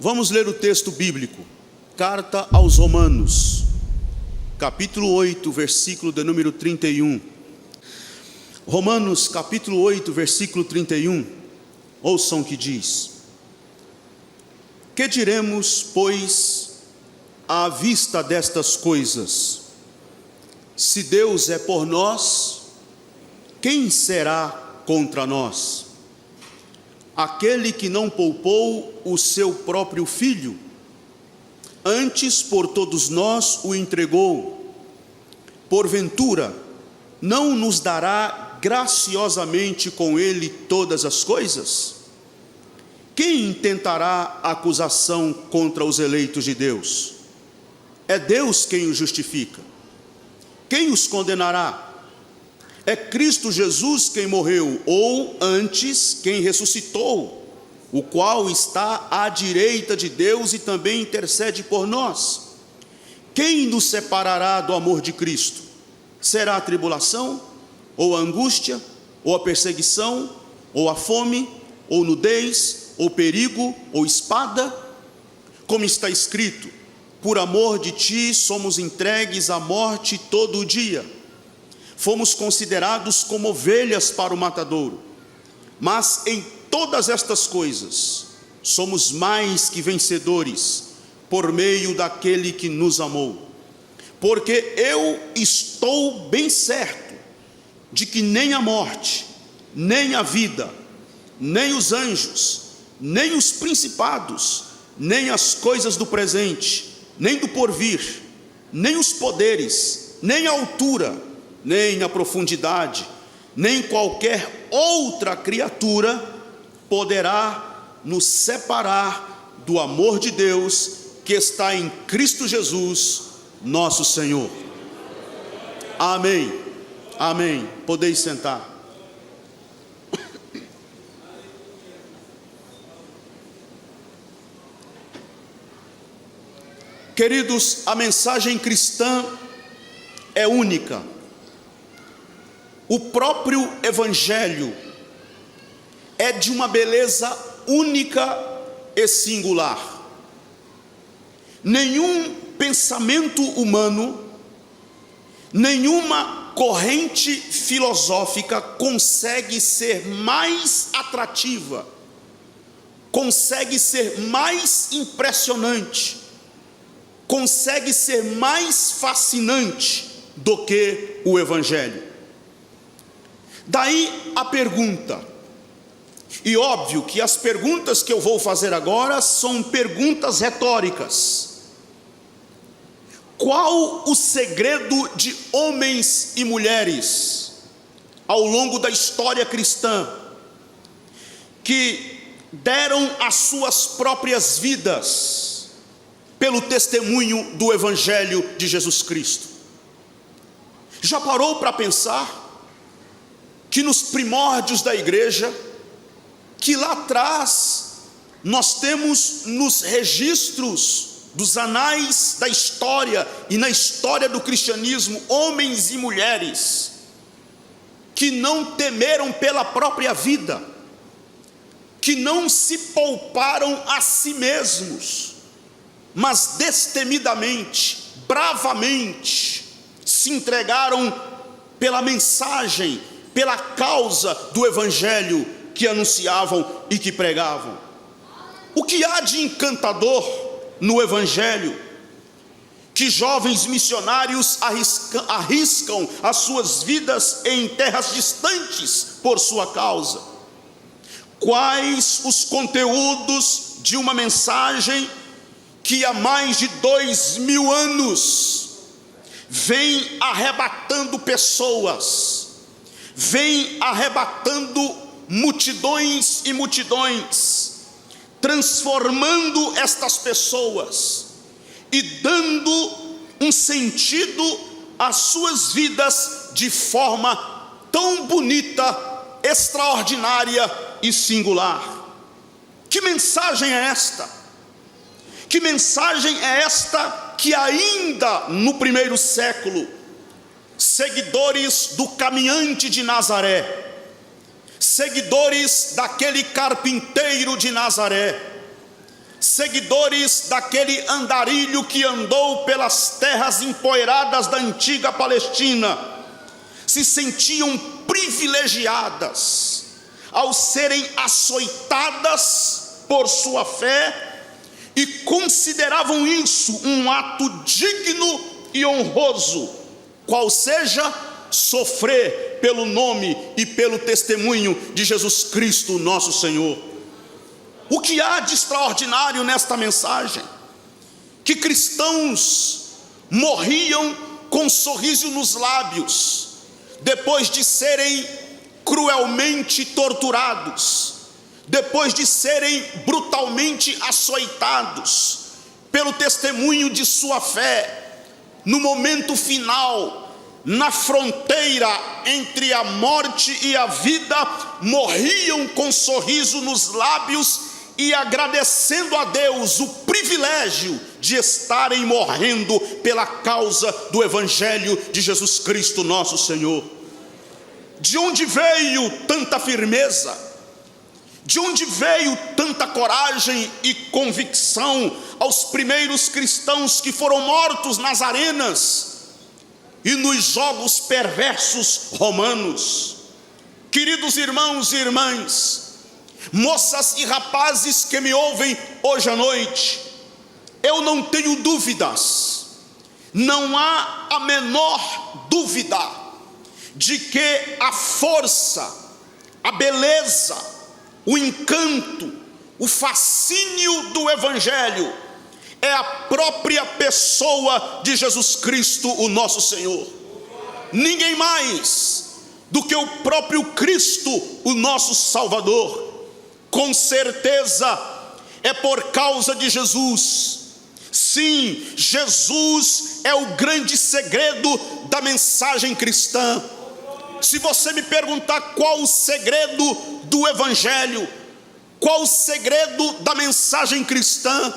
Vamos ler o texto bíblico, carta aos Romanos, capítulo 8, versículo de número 31. Romanos, capítulo 8, versículo 31, ouçam o que diz: Que diremos, pois, à vista destas coisas? Se Deus é por nós, quem será contra nós? Aquele que não poupou o seu próprio filho, antes por todos nós o entregou, porventura não nos dará graciosamente com ele todas as coisas? Quem intentará acusação contra os eleitos de Deus? É Deus quem os justifica. Quem os condenará? É Cristo Jesus quem morreu, ou antes, quem ressuscitou, o qual está à direita de Deus e também intercede por nós. Quem nos separará do amor de Cristo? Será a tribulação, ou a angústia, ou a perseguição, ou a fome, ou nudez, ou perigo, ou espada? Como está escrito: por amor de ti somos entregues à morte todo o dia. Fomos considerados como ovelhas para o matadouro. Mas em todas estas coisas somos mais que vencedores, por meio daquele que nos amou. Porque eu estou bem certo de que nem a morte, nem a vida, nem os anjos, nem os principados, nem as coisas do presente, nem do porvir, nem os poderes, nem a altura, nem a profundidade, nem qualquer outra criatura poderá nos separar do amor de Deus que está em Cristo Jesus, nosso Senhor. Amém, amém. Podeis sentar. Queridos, a mensagem cristã é única. O próprio Evangelho é de uma beleza única e singular. Nenhum pensamento humano, nenhuma corrente filosófica consegue ser mais atrativa, consegue ser mais impressionante, consegue ser mais fascinante do que o Evangelho. Daí a pergunta, e óbvio que as perguntas que eu vou fazer agora são perguntas retóricas. Qual o segredo de homens e mulheres ao longo da história cristã que deram as suas próprias vidas pelo testemunho do Evangelho de Jesus Cristo? Já parou para pensar que nos primórdios da igreja, que lá atrás nós temos nos registros dos anais da história e na história do cristianismo, homens e mulheres que não temeram pela própria vida, que não se pouparam a si mesmos, mas destemidamente, bravamente se entregaram pela mensagem, pela causa do Evangelho que anunciavam e que pregavam. O que há de encantador no Evangelho que jovens missionários arriscam as suas vidas em terras distantes por sua causa? Quais os conteúdos de uma mensagem que há mais de 2000 anos vem arrebatando pessoas, vem arrebatando multidões e multidões, transformando estas pessoas e dando um sentido às suas vidas de forma tão bonita, extraordinária e singular? Que mensagem é esta? Que mensagem é esta que ainda no primeiro século, seguidores do caminhante de Nazaré, seguidores daquele carpinteiro de Nazaré, seguidores daquele andarilho que andou pelas terras empoeiradas da antiga Palestina, se sentiam privilegiadas ao serem açoitadas por sua fé e consideravam isso um ato digno e honroso, qual seja sofrer pelo nome e pelo testemunho de Jesus Cristo, nosso Senhor. O que há de extraordinário nesta mensagem? Que cristãos morriam com um sorriso nos lábios, depois de serem cruelmente torturados, depois de serem brutalmente açoitados, pelo testemunho de sua fé. No momento final, na fronteira entre a morte e a vida, morriam com sorriso nos lábios e agradecendo a Deus o privilégio de estarem morrendo pela causa do Evangelho de Jesus Cristo, nosso Senhor. De onde veio tanta firmeza? De onde veio tanta coragem e convicção aos primeiros cristãos que foram mortos nas arenas e nos jogos perversos romanos? Queridos irmãos e irmãs, moças e rapazes que me ouvem hoje à noite, eu não tenho dúvidas, não há a menor dúvida de que a força, a beleza, o encanto, o fascínio do Evangelho é a própria pessoa de Jesus Cristo, o nosso Senhor. Ninguém mais do que o próprio Cristo, o nosso Salvador. Com certeza é por causa de Jesus. Sim, Jesus é o grande segredo da mensagem cristã. Se você me perguntar qual o segredo do Evangelho, qual o segredo da mensagem cristã,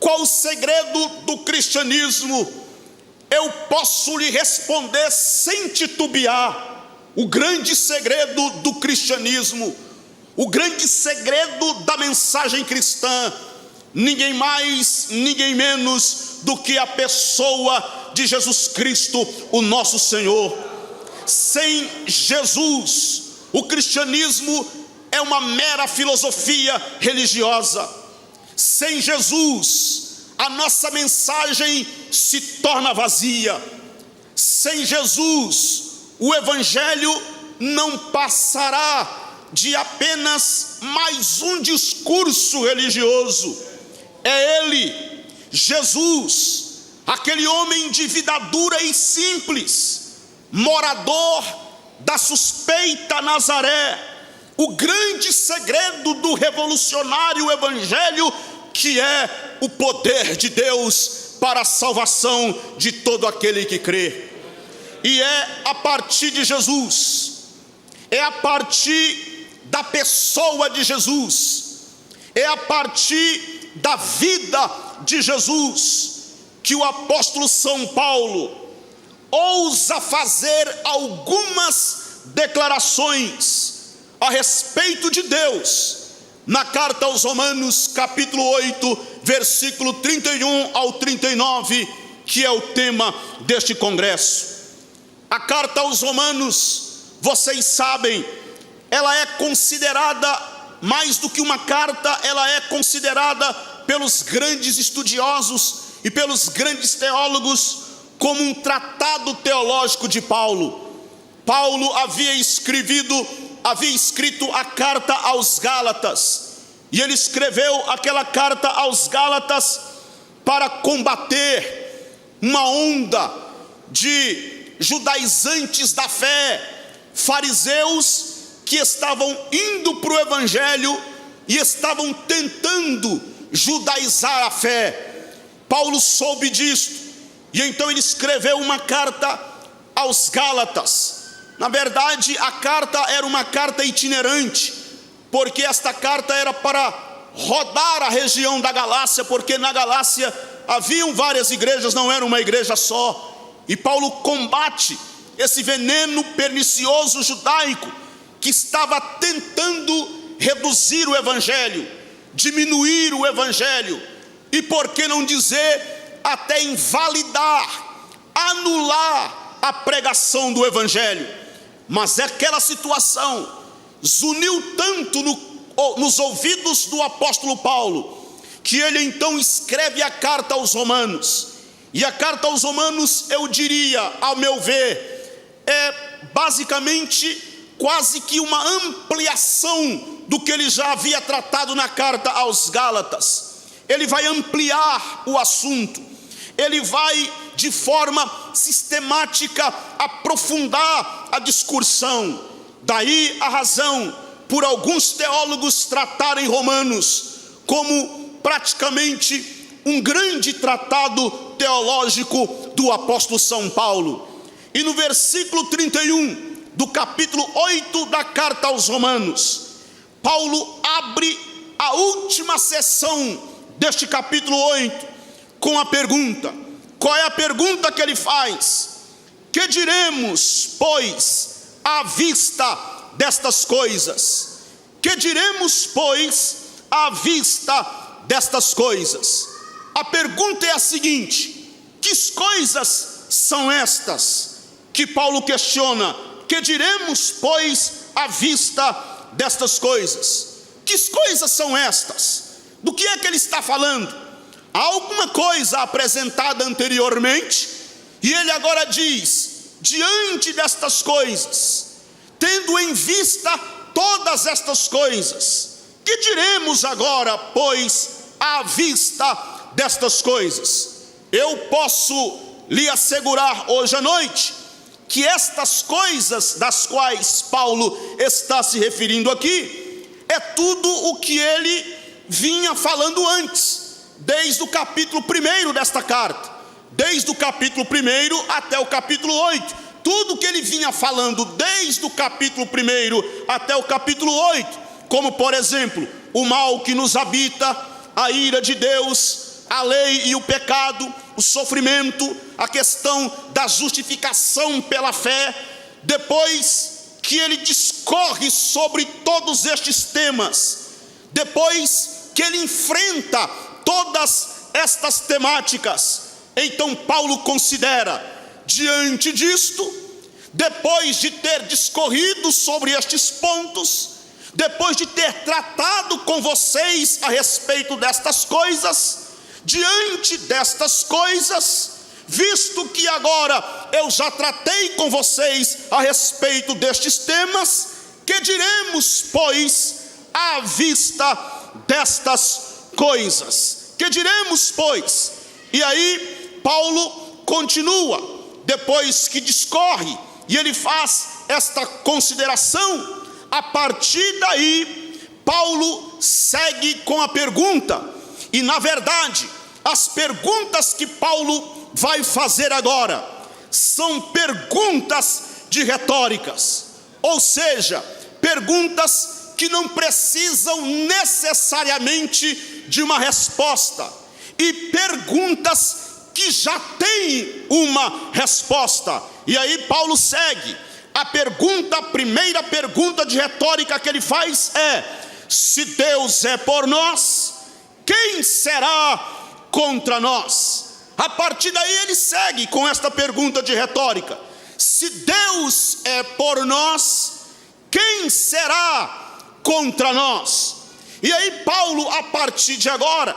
qual o segredo do cristianismo, eu posso lhe responder sem titubear: o grande segredo do cristianismo, o grande segredo da mensagem cristã, ninguém mais, ninguém menos do que a pessoa de Jesus Cristo, o nosso Senhor. Sem Jesus, o cristianismo é uma mera filosofia religiosa. Sem Jesus, a nossa mensagem se torna vazia. Sem Jesus, o Evangelho não passará de apenas mais um discurso religioso. É Ele, Jesus, aquele homem de vida dura e simples, morador da suspeita Nazaré, o grande segredo do revolucionário Evangelho, que é o poder de Deus para a salvação de todo aquele que crê. E é a partir de Jesus, é a partir da pessoa de Jesus, é a partir da vida de Jesus, que o apóstolo São Paulo ousa fazer algumas declarações a respeito de Deus, na carta aos Romanos, capítulo 8, versículo 31 ao 39, que é o tema deste congresso. A carta aos Romanos, vocês sabem, ela é considerada, mais do que uma carta, ela é considerada pelos grandes estudiosos e pelos grandes teólogos como um tratado teológico de Paulo. Paulo havia escrito a carta aos Gálatas, e ele escreveu aquela carta aos Gálatas para combater uma onda de judaizantes da fé, fariseus que estavam indo para o Evangelho e estavam tentando judaizar a fé. Paulo soube disso, e então ele escreveu uma carta aos Gálatas. Na verdade, a carta era uma carta itinerante, porque esta carta era para rodar a região da Galácia, porque na Galácia haviam várias igrejas, não era uma igreja só. E Paulo combate esse veneno pernicioso judaico que estava tentando reduzir o Evangelho, diminuir o evangelho, e por que não dizer até invalidar, anular a pregação do evangelho. Mas aquela situação zuniu tanto nos ouvidos do apóstolo Paulo, que ele então escreve a carta aos Romanos. E a carta aos Romanos, eu diria, ao meu ver, é basicamente quase que uma ampliação do que ele já havia tratado na carta aos Gálatas. Ele vai ampliar o assunto, ele vai de forma sistemática aprofundar a discussão. Daí a razão por alguns teólogos tratarem Romanos como praticamente um grande tratado teológico do apóstolo São Paulo. E no versículo 31 do capítulo 8 da carta aos Romanos, Paulo abre a última sessão deste capítulo 8 com a pergunta. Qual é a pergunta que ele faz? Que diremos, pois, à vista destas coisas? Que diremos, pois, à vista destas coisas? A pergunta é a seguinte: que coisas são estas que Paulo questiona? Que diremos, pois, à vista destas coisas? Que coisas são estas? Do que é que ele está falando? Há alguma coisa apresentada anteriormente, e ele agora diz: diante destas coisas, tendo em vista todas estas coisas, que diremos agora, pois, à vista destas coisas? Eu posso lhe assegurar hoje à noite que estas coisas das quais Paulo está se referindo aqui é tudo o que ele vinha falando antes, desde o capítulo 1 desta carta, desde o capítulo 1 até o capítulo 8, tudo que ele vinha falando desde o capítulo 1 até o capítulo 8, como por exemplo, o mal que nos habita, a ira de Deus, a lei e o pecado, o sofrimento, a questão da justificação pela fé. Depois que ele discorre sobre todos estes temas, depois que ele enfrenta todas estas temáticas, então Paulo considera, diante disto, depois de ter discorrido sobre estes pontos, depois de ter tratado com vocês a respeito destas coisas, diante destas coisas, visto que agora eu já tratei com vocês a respeito destes temas, que diremos, pois, à vista destas coisas? Que diremos, pois? E aí Paulo continua, depois que discorre, e ele faz esta consideração. A partir daí, Paulo segue com a pergunta. E na verdade, as perguntas que Paulo vai fazer agora são perguntas de retóricas, ou seja, perguntas que não precisam necessariamente de uma resposta, e perguntas que já têm uma resposta. E aí Paulo segue. A primeira pergunta de retórica que ele faz é: se Deus é por nós, quem será contra nós? A partir daí ele segue com esta pergunta de retórica: se Deus é por nós, quem será contra nós? E aí Paulo, a partir de agora,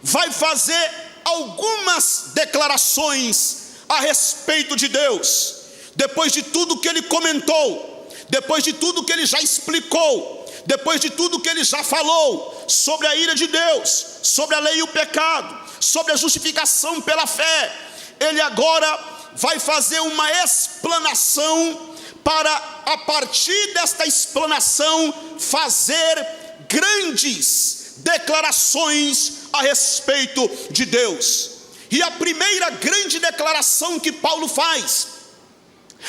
vai fazer algumas declarações a respeito de Deus. Depois de tudo que ele comentou, depois de tudo que ele já explicou, depois de tudo que ele já falou sobre a ira de Deus, sobre a lei e o pecado, sobre a justificação pela fé, ele agora vai fazer uma explanação para, a partir desta explanação, fazer grandes declarações a respeito de Deus. E a primeira grande declaração que Paulo faz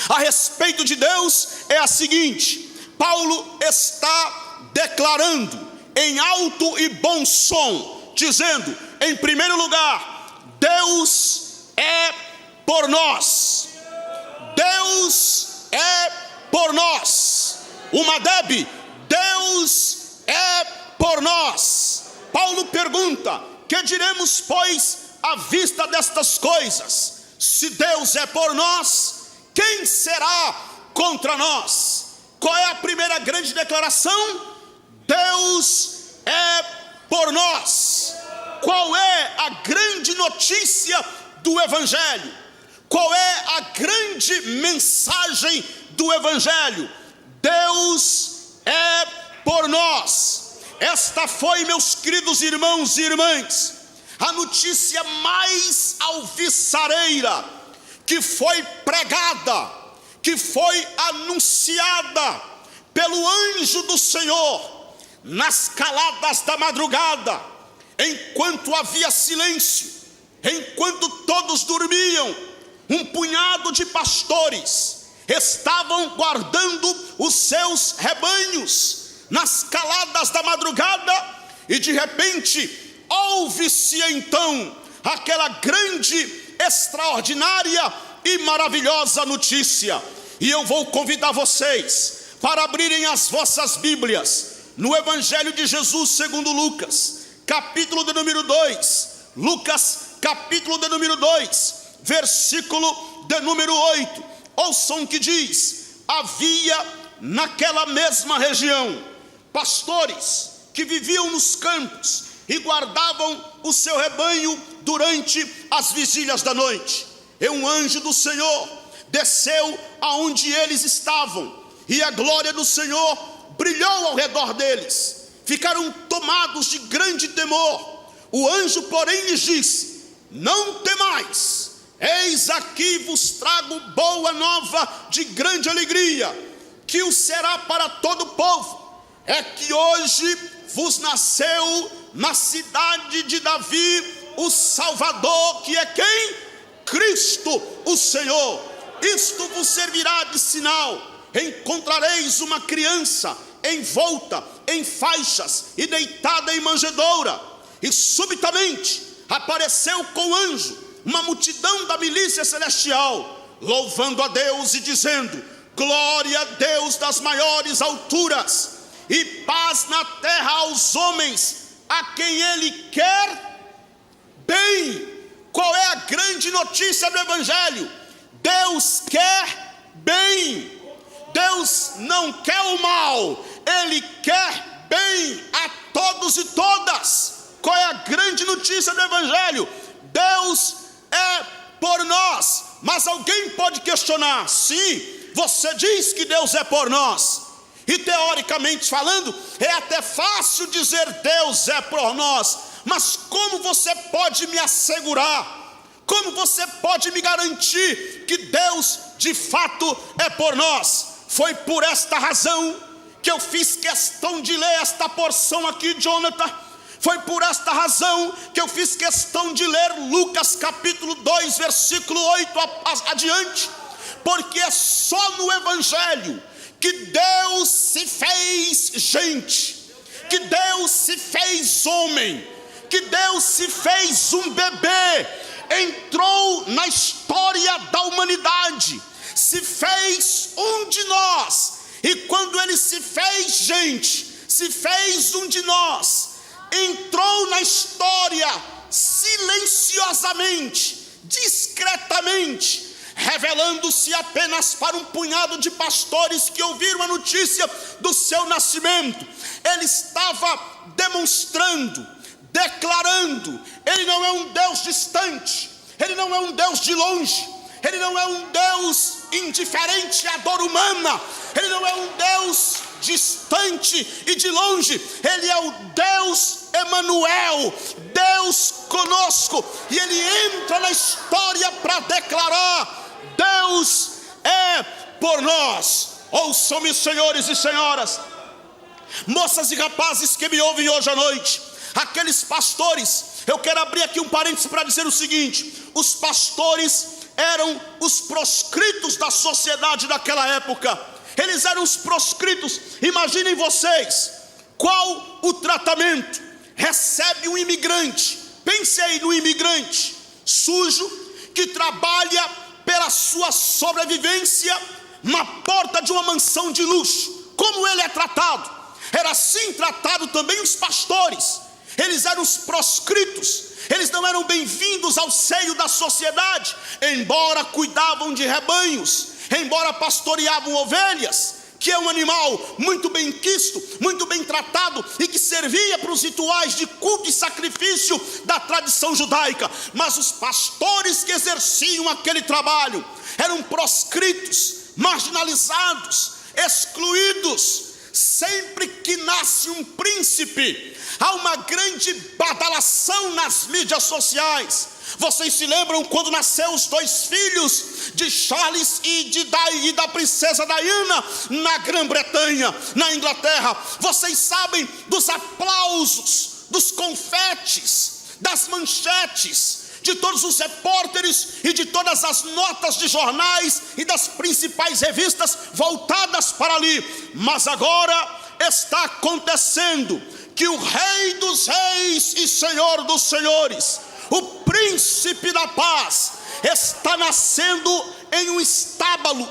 a respeito de Deus é a seguinte: Paulo está declarando em alto e bom som, dizendo, em primeiro lugar, Deus é por nós. Deus é por nós. Uma Deb, Deus é por nós. Paulo pergunta: que diremos, pois, à vista destas coisas? Se Deus é por nós, quem será contra nós? Qual é a primeira grande declaração? Deus é por nós. Qual é a grande notícia do Evangelho? Qual é a grande mensagem do Evangelho? Deus é por nós. Esta foi, meus queridos irmãos e irmãs, a notícia mais alvissareira que foi pregada, que foi anunciada pelo anjo do Senhor nas caladas da madrugada, enquanto havia silêncio, enquanto todos dormiam. Um punhado de pastores estavam guardando os seus rebanhos nas caladas da madrugada, e de repente ouve-se então aquela grande, extraordinária e maravilhosa notícia. E eu vou convidar vocês para abrirem as vossas Bíblias no Evangelho de Jesus segundo Lucas, capítulo de número 2. Lucas, capítulo de número 2, versículo de número 8. Ouçam o que diz: havia naquela mesma região pastores que viviam nos campos e guardavam o seu rebanho durante as vigílias da noite. E um anjo do Senhor desceu aonde eles estavam, e a glória do Senhor brilhou ao redor deles. Ficaram tomados de grande temor. O anjo, porém, lhes disse: não temais, eis aqui vos trago boa nova de grande alegria, que o será para todo o povo. É que hoje vos nasceu na cidade de Davi o Salvador, que é quem? Cristo o Senhor. Isto vos servirá de sinal: encontrareis uma criança envolta em faixas e deitada em manjedoura. E subitamente apareceu com o anjo uma multidão da milícia celestial, louvando a Deus e dizendo: glória a Deus das maiores alturas, e paz na terra aos homens a quem Ele quer bem. Qual é a grande notícia do Evangelho? Deus quer bem. Deus não quer o mal, Ele quer bem a todos e todas. Qual é a grande notícia do Evangelho? Deus é por nós. Mas alguém pode questionar: sim, você diz que Deus é por nós, e teoricamente falando, é até fácil dizer Deus é por nós, mas como você pode me assegurar, como você pode me garantir que Deus de fato é por nós? Foi por esta razão que eu fiz questão de ler esta porção aqui, Jonathan. Foi por esta razão que eu fiz questão de ler Lucas capítulo 2, versículo 8 adiante, porque é só no Evangelho que Deus se fez gente, que Deus se fez homem, que Deus se fez um bebê, entrou na história da humanidade, se fez um de nós. E quando Ele se fez gente, se fez um de nós, entrou na história silenciosamente, discretamente, revelando-se apenas para um punhado de pastores que ouviram a notícia do seu nascimento. Ele estava demonstrando, declarando: Ele não é um Deus distante, Ele não é um Deus de longe, Ele não é um Deus indiferente à dor humana, Ele não é um Deus distante e de longe, Ele é o Deus Emanuel, Deus conosco. E Ele entra na história para declarar: Deus é por nós. Ouçam-me, senhores e senhoras, moças e rapazes que me ouvem hoje à noite, aqueles pastores, eu quero abrir aqui um parênteses para dizer o seguinte: os pastores eram os proscritos da sociedade daquela época. Eles eram os proscritos. Imaginem vocês, qual o tratamento recebe um imigrante? Pense aí no imigrante sujo, que trabalha pela sua sobrevivência na porta de uma mansão de luxo. Como ele é tratado? Era assim tratado também os pastores. eles eram os proscritos, eles não eram bem-vindos ao seio da sociedade, embora cuidavam de rebanhos, embora pastoreavam ovelhas, que é um animal muito bem quisto, muito bem tratado e que servia para os rituais de culto e sacrifício da tradição judaica. Mas os pastores que exerciam aquele trabalho eram proscritos, marginalizados, excluídos. Sempre que nasce um príncipe, há uma grande badalação nas mídias sociais. Vocês se lembram quando nasceu os 2 filhos de Charles e da princesa Diana na Grã-Bretanha, na Inglaterra? Vocês sabem dos aplausos, dos confetes, das manchetes, de todos os repórteres e de todas as notas de jornais e das principais revistas voltadas para ali. Mas agora está acontecendo que o Rei dos Reis e Senhor dos Senhores, o Príncipe da Paz, está nascendo em um estábulo.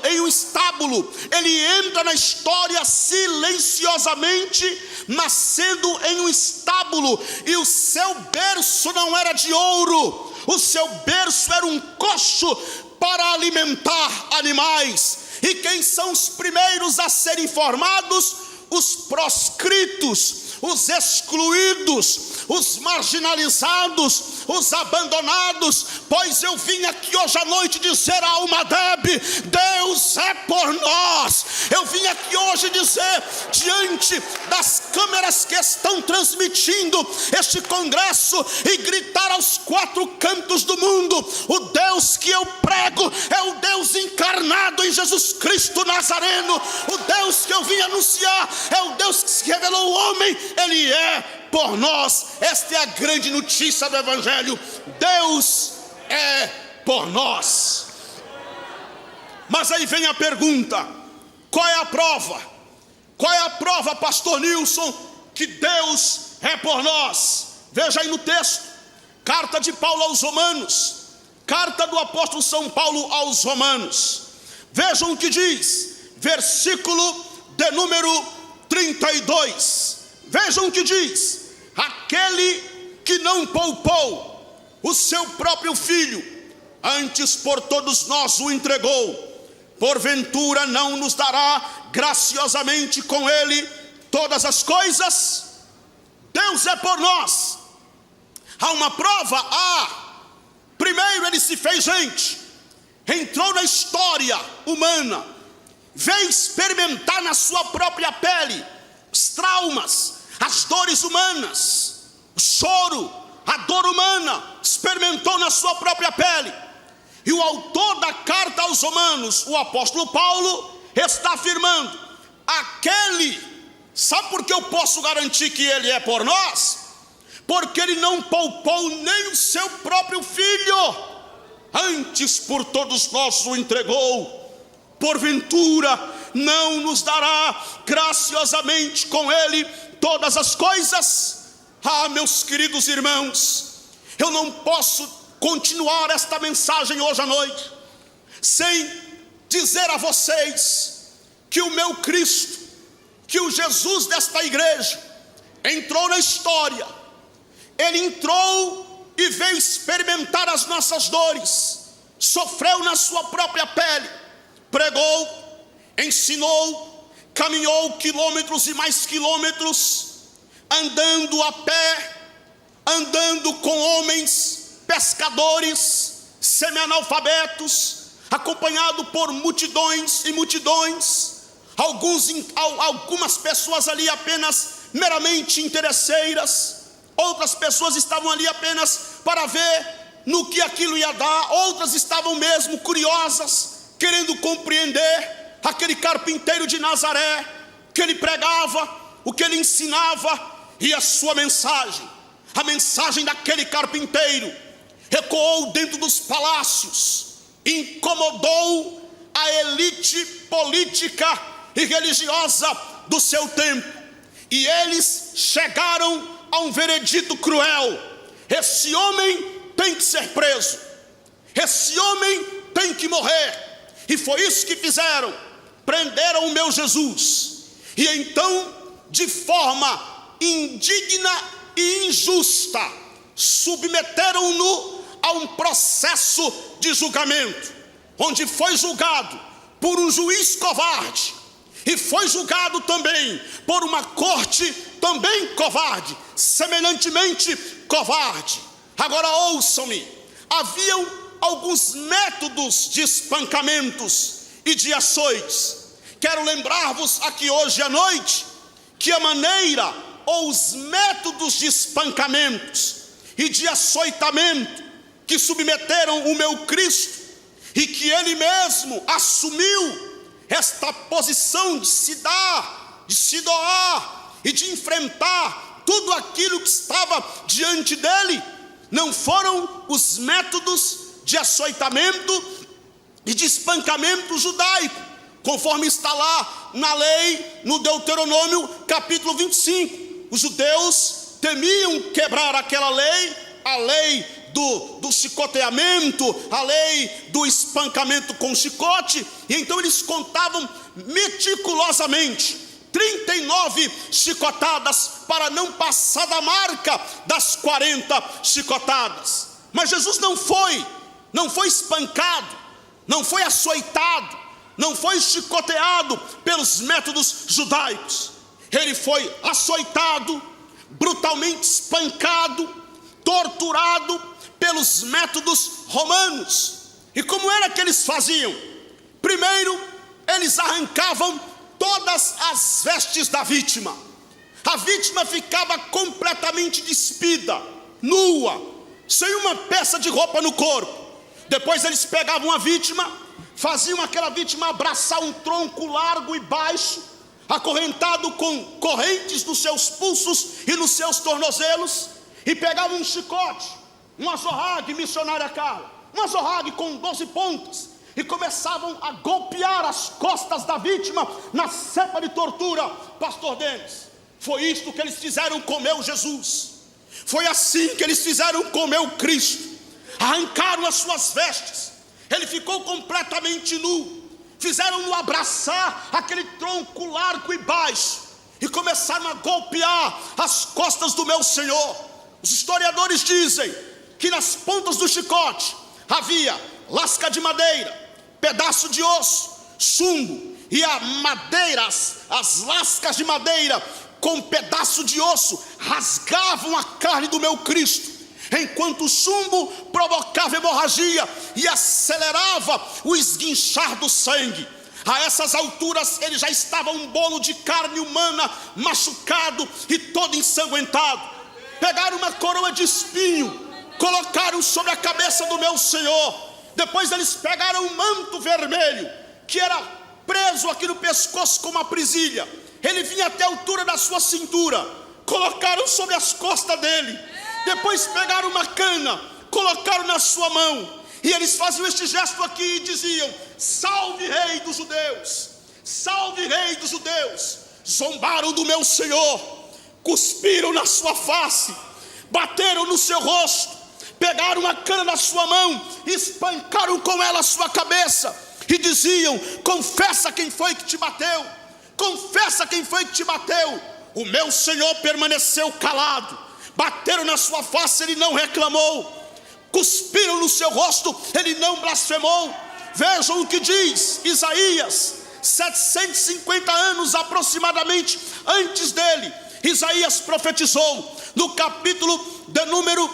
Ele entra na história silenciosamente, nascendo em um estábulo, e o seu berço não era de ouro, o seu berço era um coxo para alimentar animais. E quem são os primeiros a serem formados? Os proscritos, os excluídos, os marginalizados, os abandonados. Pois eu vim aqui hoje à noite dizer a alma débil: Deus é por nós. Eu vim aqui hoje dizer, diante das câmeras que estão transmitindo este congresso, e gritar aos 4 cantos do mundo: o Deus que eu prego é o Deus encarnado em Jesus Cristo Nazareno. O Deus que eu vim anunciar é o Deus que se revelou ao homem. Ele é por nós. Esta é a grande notícia do Evangelho. Deus é por nós. Mas aí vem a pergunta: qual é a prova? Qual é a prova, pastor Nilson, que Deus é por nós? Veja aí no texto, carta de Paulo aos Romanos, carta do apóstolo São Paulo aos Romanos. Vejam o que diz, versículo de número 32. Vejam o que diz: aquele que não poupou o seu próprio filho, antes por todos nós o entregou, porventura não nos dará graciosamente com ele todas as coisas? Deus é por nós. Há uma prova? Primeiro ele se fez gente, entrou na história humana, veio experimentar na sua própria pele os traumas, as dores humanas, o choro, a dor humana, experimentou na sua própria pele. E o autor da carta aos Romanos, o apóstolo Paulo, está afirmando: sabe por que eu posso garantir que ele é por nós? Porque ele não poupou nem o seu próprio filho, antes por todos nós o entregou, porventura não nos dará graciosamente com ele todas as coisas? Meus queridos irmãos, eu não posso continuar esta mensagem hoje à noite sem dizer a vocês que o meu Cristo, que o Jesus desta igreja entrou na história. Ele entrou e veio experimentar as nossas dores, sofreu na sua própria pele, pregou, ensinou, caminhou quilômetros e mais quilômetros, andando a pé, andando com homens pescadores, semi-analfabetos, acompanhado por multidões e multidões, algumas pessoas ali apenas meramente interesseiras, outras pessoas estavam ali apenas para ver no que aquilo ia dar, outras estavam mesmo curiosas, querendo compreender aquele carpinteiro de Nazaré, que ele pregava, o que ele ensinava, e a sua mensagem, a mensagem daquele carpinteiro, ecoou dentro dos palácios, incomodou a elite política e religiosa do seu tempo, e eles chegaram a um veredito cruel: esse homem tem que ser preso, esse homem tem que morrer. E foi isso que fizeram, prenderam o meu Jesus. E então, de forma indigna e injusta, submeteram-no a um processo de julgamento, onde foi julgado por um juiz covarde, e foi julgado também por uma corte também covarde, semelhantemente covarde. Agora ouçam-me, haviam alguns métodos de espancamentos e de açoites. Quero lembrar-vos aqui hoje à noite que a maneira ou os métodos de espancamentos e de açoitamento que submeteram o meu Cristo, e que ele mesmo assumiu esta posição de se dar, de se doar e de enfrentar tudo aquilo que estava diante dele, não foram os métodos de açoitamento e de espancamento judaico, conforme está lá na lei, no Deuteronômio capítulo 25. Os judeus temiam quebrar aquela lei, a lei do chicoteamento, a lei do espancamento com chicote, e então eles contavam meticulosamente 39 chicotadas para não passar da marca das 40 chicotadas. Mas Jesus não foi espancado, não foi açoitado, não foi chicoteado pelos métodos judaicos. Ele foi açoitado, brutalmente espancado, torturado pelos métodos romanos. E como era que eles faziam? Primeiro, eles arrancavam todas as vestes da vítima. A vítima ficava completamente despida, nua, sem uma peça de roupa no corpo. Depois eles pegavam a vítima, faziam aquela vítima abraçar um tronco largo e baixo, acorrentado com correntes nos seus pulsos e nos seus tornozelos, e pegavam um chicote, um azorrague, missionária Carla, um azorrague com 12 pontas, e começavam a golpear as costas da vítima na cepa de tortura. Pastor Denis, foi isto que eles fizeram com meu Jesus, foi assim que eles fizeram com meu Cristo. Arrancaram as suas vestes, ele ficou completamente nu, fizeram-no abraçar aquele tronco largo e baixo, e começaram a golpear as costas do meu Senhor. Os historiadores dizem que nas pontas do chicote havia lasca de madeira, pedaço de osso, chumbo, e a madeira, as lascas de madeira com pedaço de osso rasgavam a carne do meu Cristo, enquanto o chumbo provocava hemorragia e acelerava o esguinchar do sangue. A essas alturas ele já estava um bolo de carne humana, machucado e todo ensanguentado. Pegaram uma coroa de espinho, colocaram sobre a cabeça do meu Senhor. Depois eles pegaram um manto vermelho, que era preso aqui no pescoço com uma presilha, ele vinha até a altura da sua cintura, colocaram sobre as costas dele. Depois pegaram uma cana, colocaram na sua mão, e eles faziam este gesto aqui e diziam: salve rei dos judeus, salve rei dos judeus. Zombaram do meu Senhor, cuspiram na sua face, bateram no seu rosto, pegaram uma cana na sua mão, espancaram com ela a sua cabeça, e diziam: confessa quem foi que te bateu, confessa quem foi que te bateu. O meu Senhor permaneceu calado, bateram na sua face, ele não reclamou, cuspiram no seu rosto, ele não blasfemou. Vejam o que diz Isaías, 750 anos aproximadamente antes dele. Isaías profetizou no capítulo de número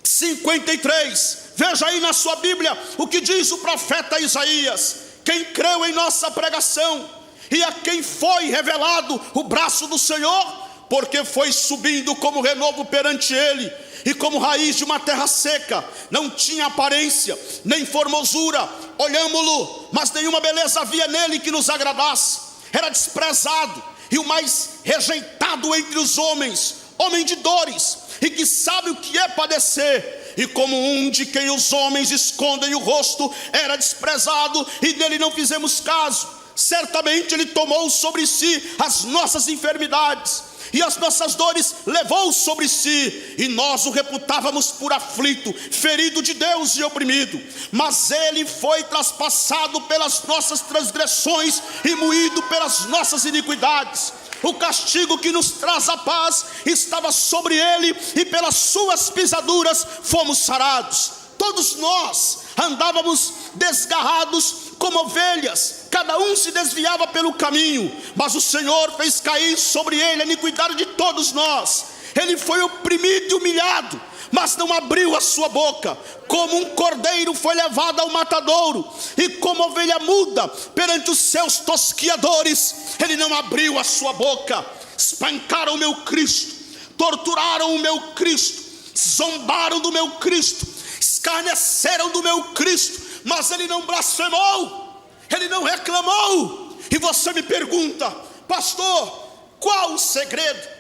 53. Veja aí na sua Bíblia o que diz o profeta Isaías: quem creu em nossa pregação e a quem foi revelado o braço do Senhor, porque foi subindo como renovo perante ele, e como raiz de uma terra seca, não tinha aparência, nem formosura, olhámo-lo, mas nenhuma beleza havia nele que nos agradasse. Era desprezado e o mais rejeitado entre os homens, homem de dores, e que sabe o que é padecer, e como um de quem os homens escondem o rosto, era desprezado, e dele não fizemos caso. Certamente ele tomou sobre si as nossas enfermidades, e as nossas dores levou sobre si, e nós o reputávamos por aflito, ferido de Deus e oprimido. Mas ele foi traspassado pelas nossas transgressões e moído pelas nossas iniquidades. o castigo que nos traz a paz estava sobre ele, e pelas suas pisaduras fomos sarados. Todos nós andávamos desgarrados como ovelhas, cada um se desviava pelo caminho, mas o Senhor fez cair sobre ele a iniquidade de todos nós. Ele foi oprimido e humilhado, mas não abriu a sua boca. Como um cordeiro foi levado ao matadouro, e como ovelha muda perante os seus tosquiadores, ele não abriu a sua boca. Espancaram o meu Cristo, torturaram o meu Cristo, zombaram do meu Cristo, escarneceram do meu Cristo, mas ele não blasfemou, ele não reclamou. E você me pergunta: pastor, qual o segredo?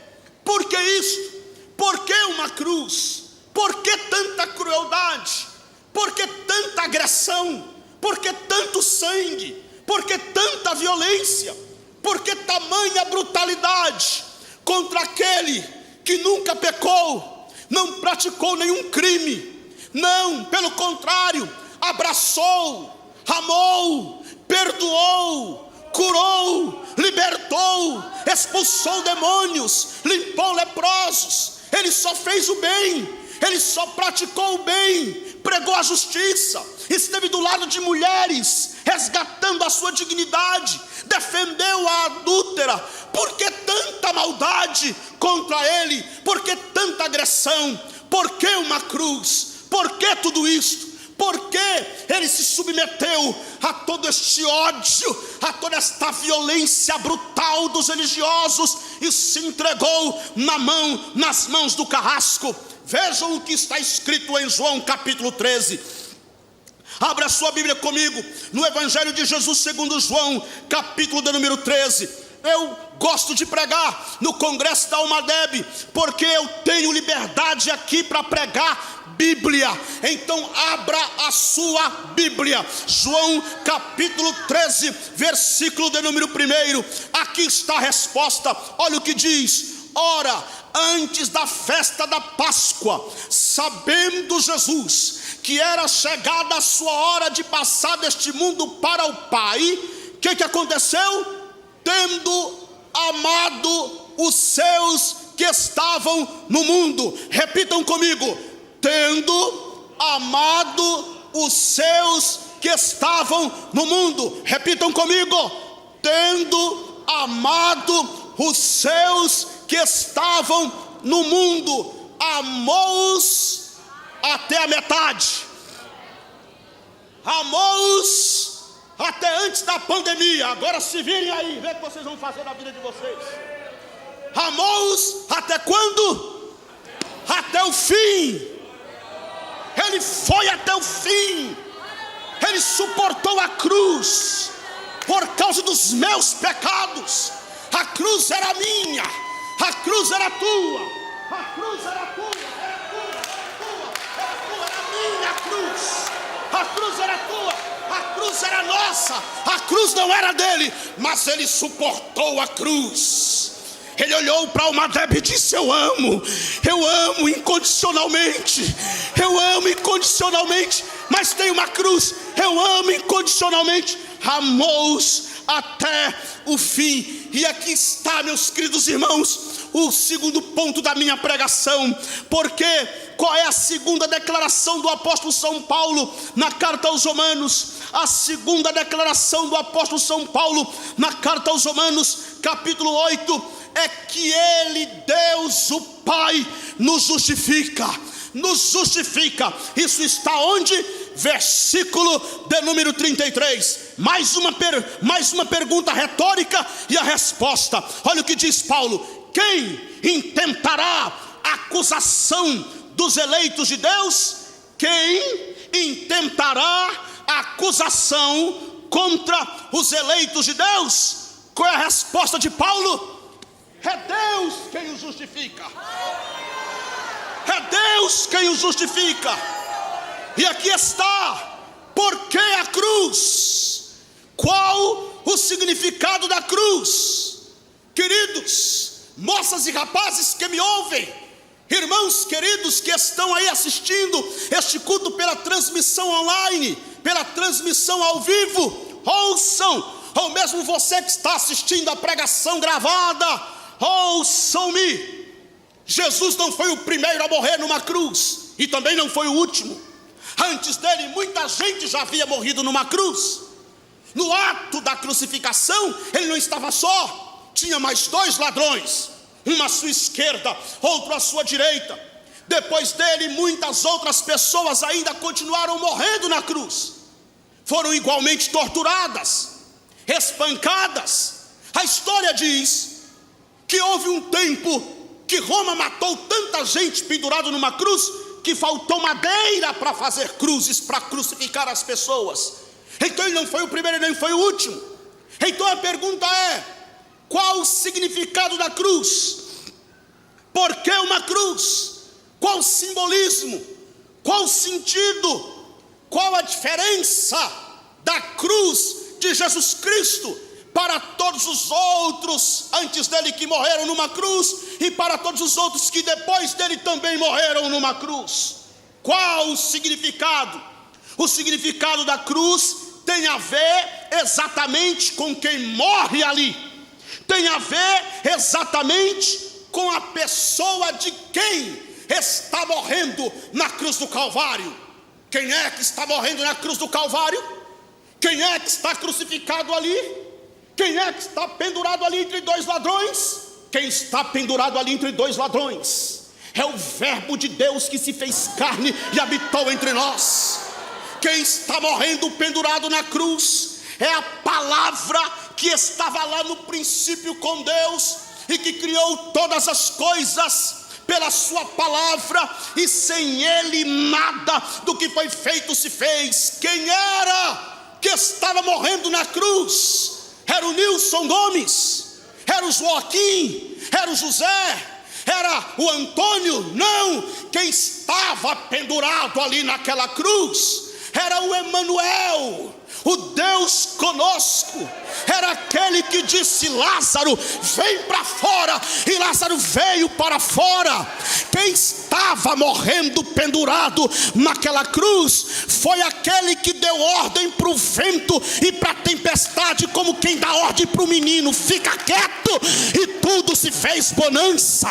Por que isto? Por que uma cruz? Por que tanta crueldade? Por que tanta agressão? Por que tanto sangue? Por que tanta violência? Por que tamanha brutalidade contra aquele que nunca pecou, não praticou nenhum crime? Não, pelo contrário, abraçou, amou, perdoou, curou, libertou, expulsou demônios, limpou leprosos. Ele só fez o bem, ele só praticou o bem, pregou a justiça, esteve do lado de mulheres, resgatando a sua dignidade, defendeu a adúltera. Por que tanta maldade contra ele? Por que tanta agressão? Por que uma cruz? Por que tudo isto? Porque ele se submeteu a todo este ódio, a toda esta violência brutal dos religiosos, e se entregou nas mãos do carrasco. Vejam o que está escrito em João capítulo 13. Abra sua Bíblia comigo no Evangelho de Jesus segundo João, capítulo de número 13. Eu gosto de pregar no Congresso da Almadeb, porque eu tenho liberdade aqui para pregar Bíblia. Então abra a sua Bíblia, João capítulo 13, versículo de número 1. Aqui está a resposta. Olha o que diz: ora, antes da festa da Páscoa, sabendo Jesus que era chegada a sua hora de passar deste mundo para o Pai, o que aconteceu? Tendo amado os seus que estavam no mundo. Repitam comigo: tendo amado os seus que estavam no mundo. Repitam comigo: tendo amado os seus que estavam no mundo, amou-os até a metade. Amou-os até antes da pandemia. Agora se virem aí, vê o que vocês vão fazer na vida de vocês. Amou-os até quando? Até o fim. Ele foi até o fim. Ele suportou a cruz por causa dos meus pecados. A cruz era minha, a cruz era tua, a cruz era tua, era minha cruz. A cruz era tua, a cruz era nossa, a cruz não era dele, mas ele suportou a cruz. Ele olhou para Almadeb e disse: eu amo incondicionalmente, eu amo incondicionalmente, mas tem uma cruz, eu amo incondicionalmente. Amou-os até o fim. E aqui está, meus queridos irmãos, o segundo ponto da minha pregação. Porque qual é a segunda declaração do apóstolo São Paulo na carta aos Romanos? A segunda declaração do apóstolo São Paulo na carta aos Romanos, capítulo 8, é que ele, Deus o Pai, nos justifica. Nos justifica. Isso está onde? Versículo de número 33. Mais uma pergunta retórica e a resposta. Olha o que diz Paulo: quem intentará a acusação dos eleitos de Deus? Quem intentará a acusação contra os eleitos de Deus? Qual é a resposta de Paulo? É Deus quem os justifica. É Deus quem os justifica. E aqui está. Por que a cruz? Qual o significado da cruz? Queridos, moças e rapazes que me ouvem, irmãos queridos que estão aí assistindo este culto pela transmissão online, pela transmissão ao vivo, ouçam: ou mesmo você que está assistindo a pregação gravada, ouçam-me. Jesus não foi o primeiro a morrer numa cruz, e também não foi o último. Antes dele, muita gente já havia morrido numa cruz. No ato da crucificação, ele não estava só, tinha mais 2 ladrões, um à sua esquerda, outro à sua direita. Depois dele, muitas outras pessoas ainda continuaram morrendo na cruz. Foram igualmente torturadas, espancadas. A história diz que houve um tempo que Roma matou tanta gente pendurada numa cruz, que faltou madeira para fazer cruzes, para crucificar as pessoas. Então ele não foi o primeiro nem foi o último. Então a pergunta é: qual o significado da cruz? Por que uma cruz? Qual o simbolismo? Qual o sentido? Qual a diferença da cruz de Jesus Cristo para todos os outros antes dele que morreram numa cruz, e para todos os outros que depois dele também morreram numa cruz? Qual o significado? O significado da cruz tem a ver exatamente com quem morre ali, tem a ver exatamente com a pessoa de quem está morrendo na cruz do Calvário. Quem é que está morrendo na cruz do Calvário? Quem é que está crucificado ali? Quem é que está pendurado ali entre 2 ladrões? Quem está pendurado ali entre 2 ladrões é o Verbo de Deus que se fez carne e habitou entre nós. Quem está morrendo pendurado na cruz é a palavra que estava lá no princípio com Deus e que criou todas as coisas pela sua palavra, e sem ele nada do que foi feito se fez. Quem era que estava morrendo na cruz? Era o Nilson Gomes? Era o Joaquim? Era o José? Era o Antônio? Não, quem estava pendurado ali naquela cruz era o Emanuel, o Deus conosco. Era aquele que disse: Lázaro, vem para fora, e Lázaro veio para fora. Quem estava morrendo pendurado naquela cruz foi aquele que deu ordem para o vento e para a tempestade, como quem dá ordem para o menino: fica quieto, e tudo se fez bonança.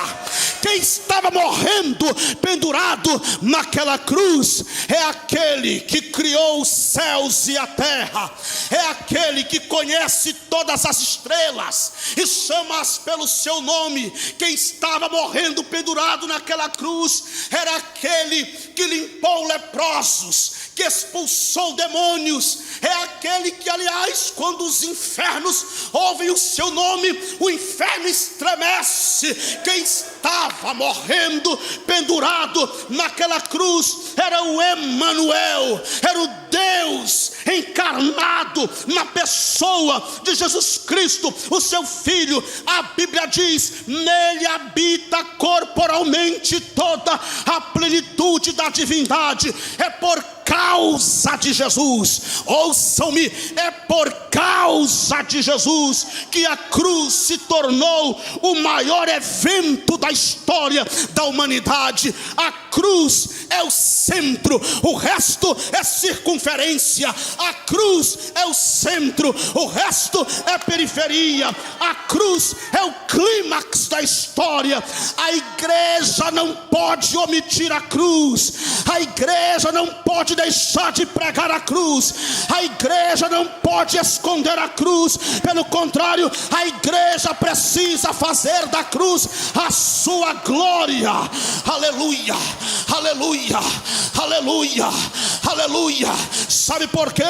Quem estava morrendo pendurado naquela cruz é aquele que criou os céus e a terra, é aquele que conhece todas as estrelas e chama-as pelo seu nome. Quem estava morrendo pendurado naquela cruz era aquele que limpou leprosos, que expulsou demônios, é aquele que, aliás, quando os infernos ouvem o seu nome, o inferno estremece. Quem estava morrendo pendurado naquela cruz era o Emanuel, era o Deus encarnado na pessoa de Jesus Cristo, o seu Filho. A Bíblia diz: nele habita corporalmente toda a plenitude da divindade. É por causa de Jesus, ouçam-me, é por causa de Jesus que a cruz se tornou o maior evento da história da humanidade. A cruz é o centro, o resto é circunferência. A cruz é o centro, o resto é periferia. A cruz é o clímax da história. A igreja não pode omitir a cruz, a igreja não pode deixar de pregar a cruz, a igreja não pode esconder a cruz. Pelo contrário, a igreja precisa fazer da cruz a sua glória. Aleluia, aleluia, aleluia, aleluia. Sabe por quê?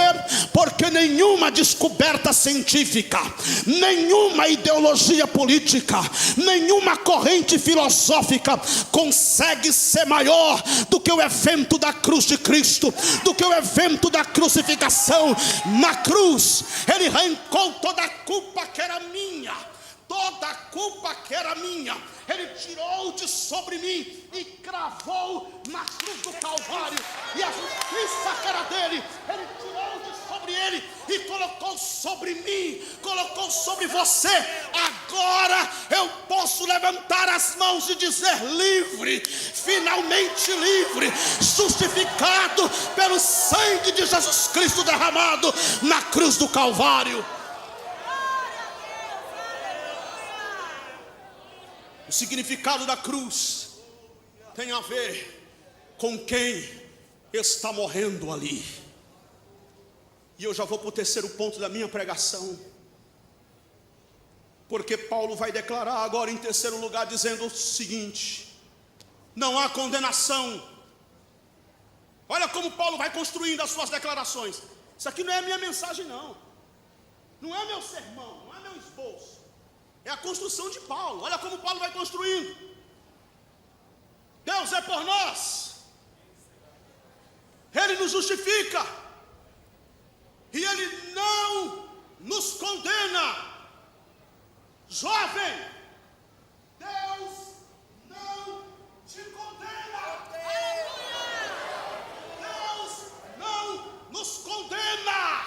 Porque nenhuma descoberta científica, nenhuma ideologia política, nenhuma corrente filosófica consegue ser maior do que o evento da cruz de Cristo, do que o evento da crucificação. Na cruz ele arrancou toda a culpa que era minha, toda a culpa que era minha, ele tirou de sobre mim e cravou na cruz do Calvário. E a justiça que era dele, ele tirou de sobre ele e colocou sobre mim, colocou sobre você. Agora eu posso levantar as mãos e dizer: livre, finalmente livre, justificado pelo sangue de Jesus Cristo derramado na cruz do Calvário. O significado da cruz tem a ver com quem está morrendo ali. E eu já vou para o terceiro ponto da minha pregação, porque Paulo vai declarar agora em terceiro lugar, dizendo o seguinte: não há condenação. Olha como Paulo vai construindo as suas declarações. Isso aqui não é a minha mensagem, não. Não é meu sermão, não é meu esboço. É a construção de Paulo. Olha como Paulo vai construindo. Deus é por nós. Ele nos justifica. E Ele não nos condena. Jovem, Deus não te condena. Deus não nos condena.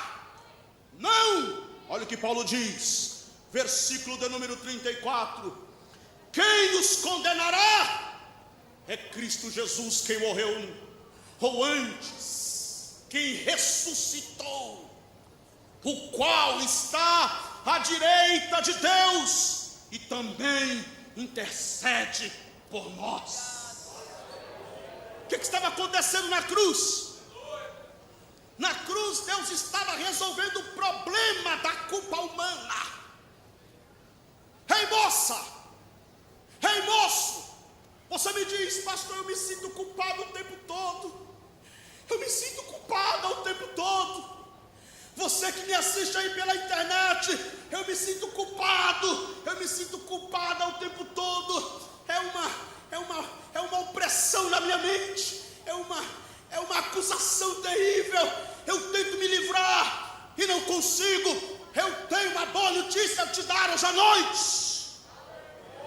Não. Olha o que Paulo diz, versículo de número 34. Quem os condenará? É Cristo Jesus quem morreu, ou antes, quem ressuscitou, o qual está à direita de Deus e também intercede por nós. O que estava acontecendo na cruz? Na cruz Deus estava resolvendo o problema da culpa humana. Ei moça, ei moço, você me diz: pastor, eu me sinto culpado o tempo todo. Eu me sinto culpada o tempo todo. Você que me assiste aí pela internet, eu me sinto culpado, eu me sinto culpada o tempo todo. É uma opressão na minha mente, é uma acusação terrível. Eu tento me livrar e não consigo. Eu tenho uma boa notícia a te dar hoje à noite.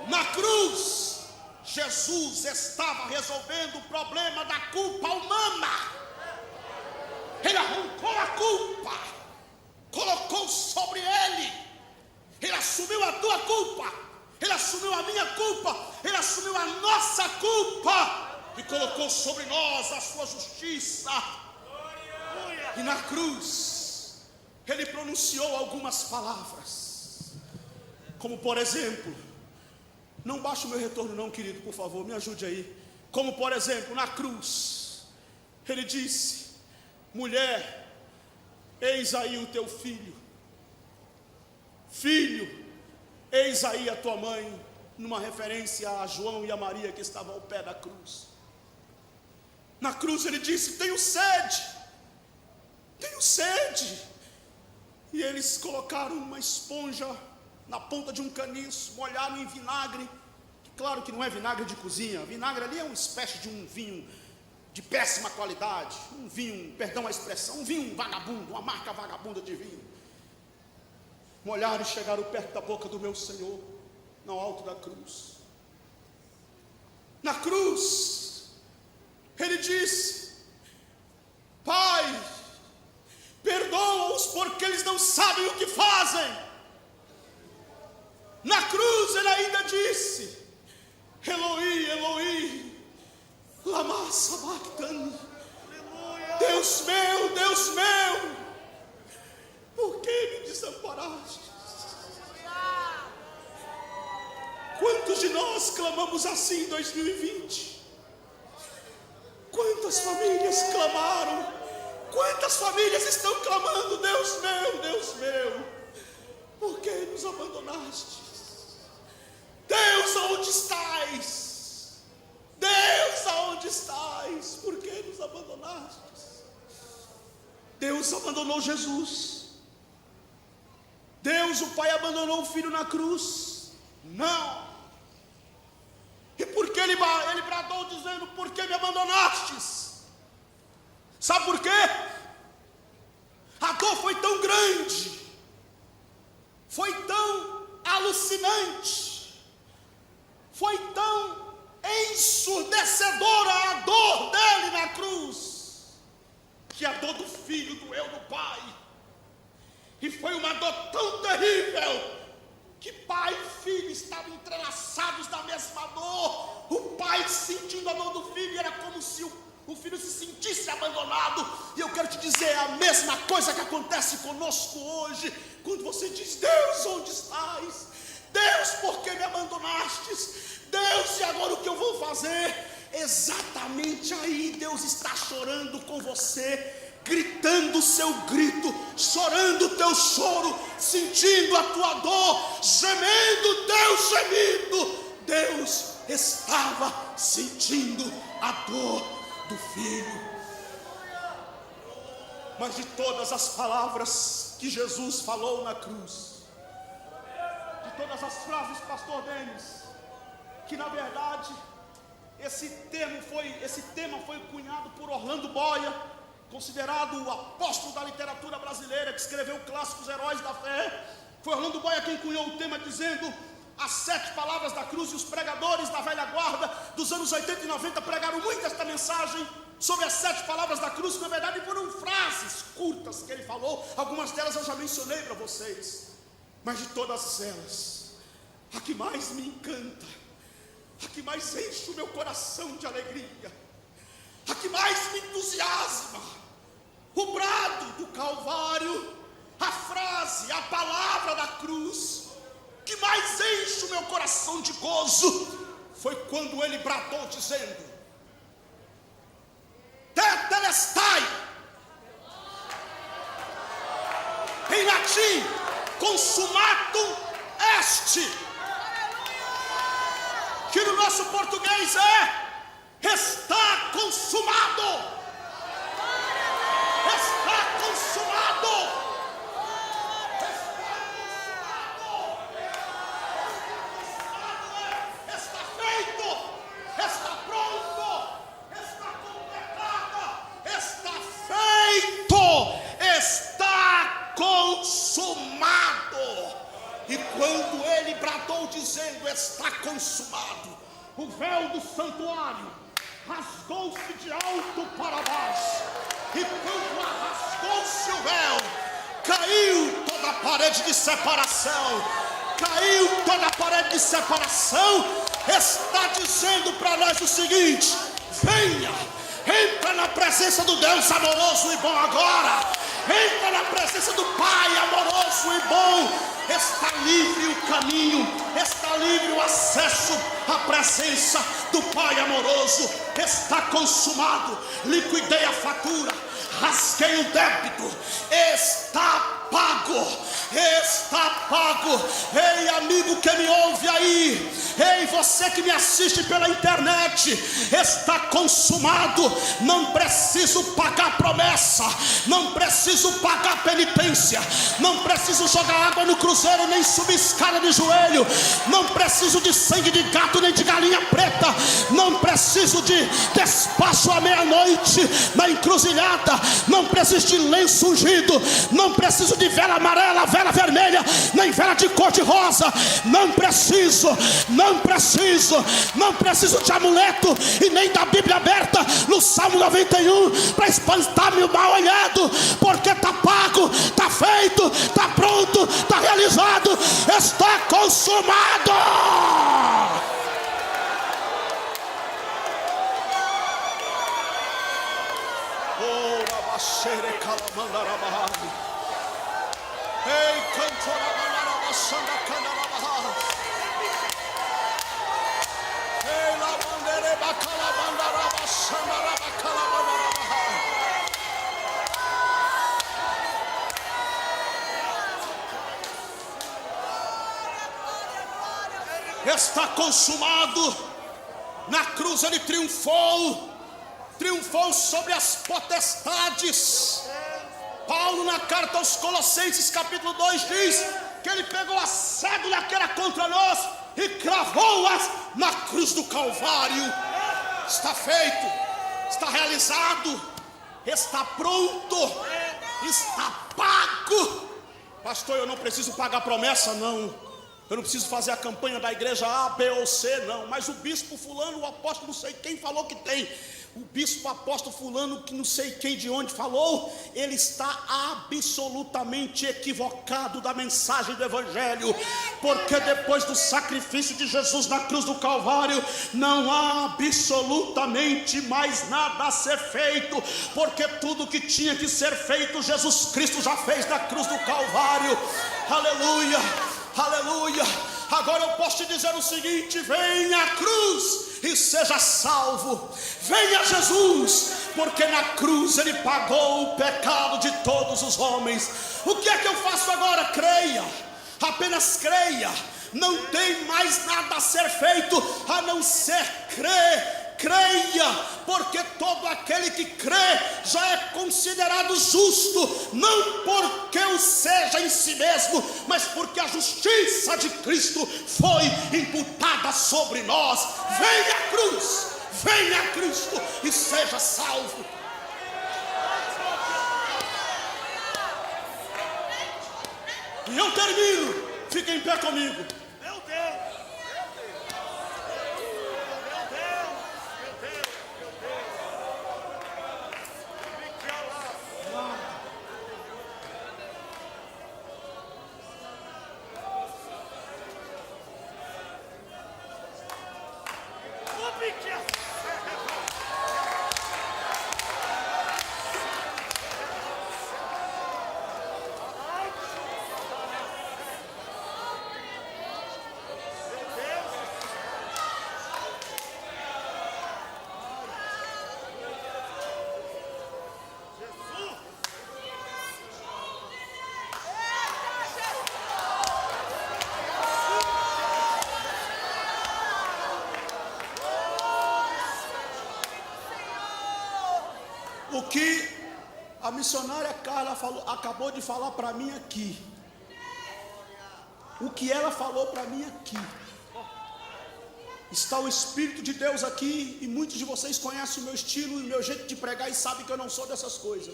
Na cruz, Jesus estava resolvendo o problema da culpa humana. Ele arrancou a culpa, colocou sobre Ele. Ele assumiu a tua culpa, Ele assumiu a minha culpa, Ele assumiu a nossa culpa e colocou sobre nós a sua justiça. E na cruz Ele pronunciou algumas palavras, como por exemplo, não baixe o meu retorno não, querido, por favor, me ajude aí. Como por exemplo, na cruz Ele disse: mulher, eis aí o teu filho. Filho, eis aí a tua mãe, numa referência a João e a Maria que estavam ao pé da cruz. Na cruz Ele disse: tenho sede, tenho sede. E eles colocaram uma esponja na ponta de um caniço, molharam em vinagre, que claro que não é vinagre de cozinha. Vinagre ali é uma espécie de um vinho de péssima qualidade, um vinho, perdão a expressão, um vinho vagabundo, uma marca vagabunda de vinho. Molharam e chegaram perto da boca do meu Senhor, no alto da cruz. Na cruz Ele disse: Pai, perdoa-os porque eles não sabem o que fazem. Na cruz Ele ainda disse: Eloi, Eloi, lama sabachthani. Deus meu, por que me desamparaste? Quantos de nós clamamos assim em 2020? Quantas famílias clamaram? Quantas famílias estão clamando: Deus meu, por que nos abandonaste? Deus, aonde estás? Deus, aonde estás? Por que nos abandonaste? Deus abandonou Jesus. Deus, o Pai, abandonou o Filho na cruz? Não. E por que ele bradou dizendo: por que me abandonastes? Sabe por quê? A dor foi tão grande, foi tão alucinante, foi tão ensurdecedora a dor dele na cruz, que a dor do Filho doeu no Pai. E foi uma dor tão terrível que Pai e Filho estavam entrelaçados na mesma dor. O Pai sentindo a dor do Filho, era como se o Filho se sentisse abandonado. E eu quero te dizer, é a mesma coisa que acontece conosco hoje. Quando você diz: Deus, onde estás? Deus, por que me abandonastes? fazer? Exatamente aí Deus está chorando com você, gritando o seu grito, chorando o teu choro, sentindo a tua dor, gemendo o teu gemido. Deus estava sentindo a dor do filho. Mas de todas as palavras que Jesus falou na cruz, de todas as frases, pastor Denis, que na verdade esse tema foi cunhado por Orlando Boia, considerado o apóstolo da literatura brasileira, que escreveu o clássico Os Heróis da Fé. Foi Orlando Boia quem cunhou o tema, dizendo as 7 palavras da cruz. E os pregadores da velha guarda dos anos 80 e 90 pregaram muito esta mensagem sobre as 7 palavras da cruz, que na verdade foram frases curtas que ele falou. Algumas delas eu já mencionei para vocês, mas de todas elas, a que mais me encanta, a que mais enche o meu coração de alegria, a que mais me entusiasma, o brado do Calvário, a frase, a palavra da cruz, que mais enche o meu coração de gozo, foi quando ele bradou dizendo: Tetelestai, em latim, consumatum est, que no nosso português está consumado. Está consumado. Está feito. Está pronto. Está completada. Está feito. Está consumado. E quando ele bradou dizendo está consumado, o véu do santuário rasgou-se de alto para baixo. E quando rasgou-se o véu, caiu toda a parede de separação. Caiu toda a parede de separação. Está dizendo para nós o seguinte: venha, entra na presença do Deus amoroso e bom agora. Entra na presença do Pai amoroso e bom. Está livre o caminho, está livre o acesso à presença do Pai amoroso. Está consumado. Liquidei a fatura, rasguei o débito, está pago. Está pago. Ei, amigo que me ouve aí, ei, você que me assiste pela internet, está consumado. Não preciso pagar promessa, não preciso pagar penitência, não preciso jogar água no cruzeiro, nem subir escada de joelho, não preciso de sangue de gato nem de galinha preta, não preciso de despacho à meia-noite na encruzilhada, não preciso de lenço ungido, não preciso de vela amarela, vela vermelha, nem vela de cor de rosa. Não preciso de amuleto e nem da Bíblia aberta no Salmo 91 para espantar meu mal olhado, porque está pago, está feito, está pronto, está realizado, está consumado. Ei, cantora manaraba sanda canaraba. Ei, la bandere bacala bandaraba sandaraba calabandaraba. Está consumado. Na cruz ele triunfou sobre as potestades. Paulo, na carta aos Colossenses, capítulo 2, diz que ele pegou a cédula que era contra nós e cravou-as na cruz do Calvário. Está feito, está realizado, está pronto, está pago. Pastor, eu não preciso pagar promessa, não. Eu não preciso fazer a campanha da igreja A, B ou C, não. Mas o bispo fulano, o apóstolo não sei quem falou que tem. O bispo apóstolo fulano, que não sei quem de onde falou, ele está absolutamente equivocado da mensagem do evangelho, porque depois do sacrifício de Jesus na cruz do Calvário, não há absolutamente mais nada a ser feito, porque tudo que tinha que ser feito, Jesus Cristo já fez na cruz do Calvário. Aleluia, aleluia. Agora eu posso te dizer o seguinte: vem à cruz, e seja salvo. Venha Jesus, porque na cruz Ele pagou o pecado de todos os homens. O que é que eu faço agora? Creia, apenas creia. Não tem mais nada a ser feito a não ser crer. Creia, porque todo aquele que crê já é considerado justo, não porque o seja em si mesmo, mas porque a justiça de Cristo foi imputada sobre nós. Venha a cruz, venha a Cristo e seja salvo. E eu termino, fique em pé comigo. O que a missionária Carla acabou de falar para mim aqui, o que ela falou para mim aqui, está o Espírito de Deus aqui, e muitos de vocês conhecem o meu estilo e o meu jeito de pregar e sabem que eu não sou dessas coisas,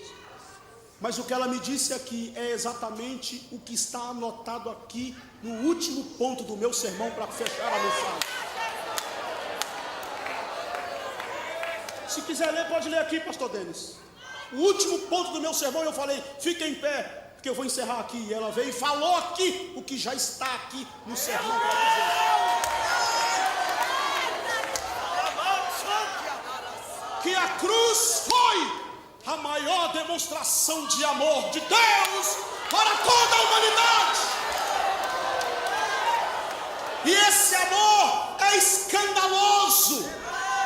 mas o que ela me disse aqui é exatamente o que está anotado aqui no último ponto do meu sermão para fechar a mensagem. Se quiser ler, pode ler aqui, pastor Denis. O último ponto do meu sermão, eu falei, fique em pé, porque eu vou encerrar aqui. E ela veio e falou aqui o que já está aqui no sermão para dizer. Que a cruz foi a maior demonstração de amor de Deus para toda a humanidade. E esse amor é escandaloso.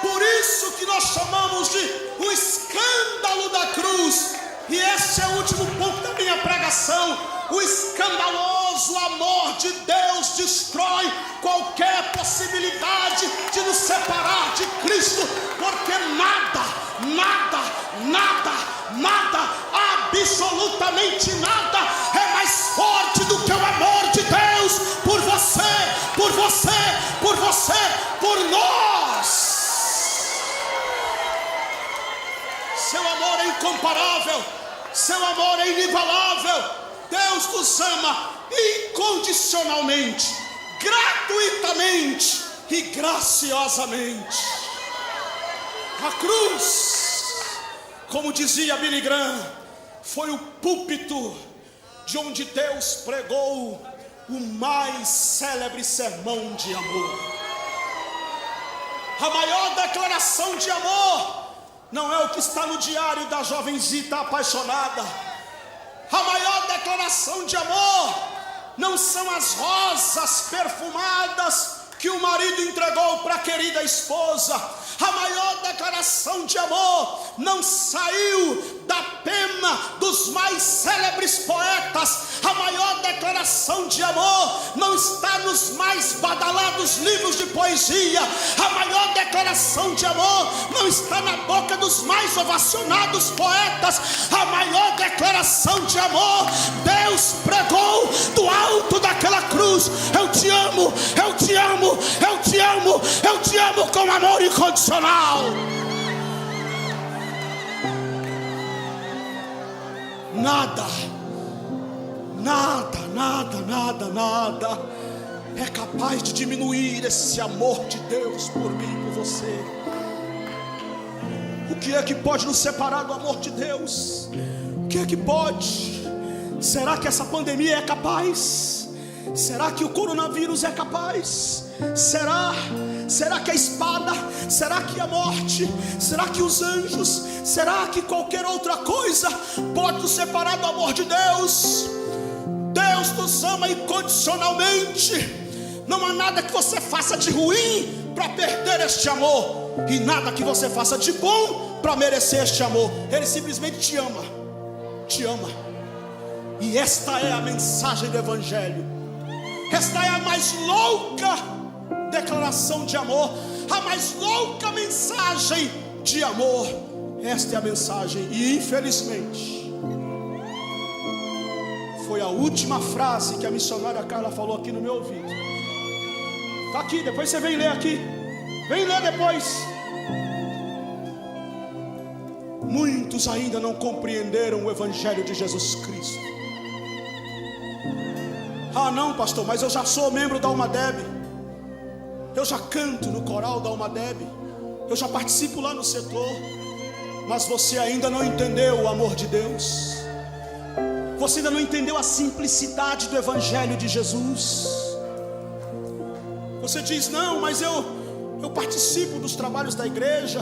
Por isso que nós chamamos de o escândalo da cruz. E esse é o último ponto da minha pregação. O escandaloso amor de Deus destrói qualquer possibilidade de nos separar de Cristo, porque nada, absolutamente nada é mais forte do que o amor de Deus por você, por nós. Seu amor é incomparável, seu amor é inigualável. Deus nos ama incondicionalmente, gratuitamente e graciosamente. A cruz, como dizia Billy Graham, foi o púlpito de onde Deus pregou o mais célebre sermão de amor. A maior declaração de amor não é o que está no diário da jovenzita apaixonada. A maior declaração de amor não são as rosas perfumadas que o marido entregou para a querida esposa. A maior declaração de amor não saiu da pena dos mais célebres poetas. A maior declaração de amor não está nos mais badalados livros de poesia. A maior declaração de amor não está na boca dos mais ovacionados poetas. A maior declaração de amor Deus pregou do alto daquela cruz. Eu te amo, eu te amo, eu te amo, eu te amo com amor incondicional. Nada é capaz de diminuir esse amor de Deus por mim e por você. O que é que pode nos separar do amor de Deus? O que é que pode? Será que essa pandemia é capaz? Será que o coronavírus é capaz? Será que a espada? Será que a morte? Será que os anjos? Será que qualquer outra coisa pode nos separar do amor de Deus? Deus nos ama incondicionalmente. Não há nada que você faça de ruim para perder este amor, e nada que você faça de bom para merecer este amor. Ele simplesmente te ama, te ama. E esta é a mensagem do Evangelho. Esta é a mais louca declaração de amor, a mais louca mensagem de amor. Esta é a mensagem. E infelizmente foi a última frase que a missionária Carla falou aqui no meu ouvido. Está aqui, depois você vem ler aqui. Vem ler depois. Muitos ainda não compreenderam o Evangelho de Jesus Cristo. Ah não, pastor, mas eu já sou membro da Almadeb, eu já canto no coral da Almadeb, eu já participo lá no setor. Mas você ainda não entendeu o amor de Deus. Você ainda não entendeu a simplicidade do Evangelho de Jesus. Você diz, não, mas eu participo dos trabalhos da igreja,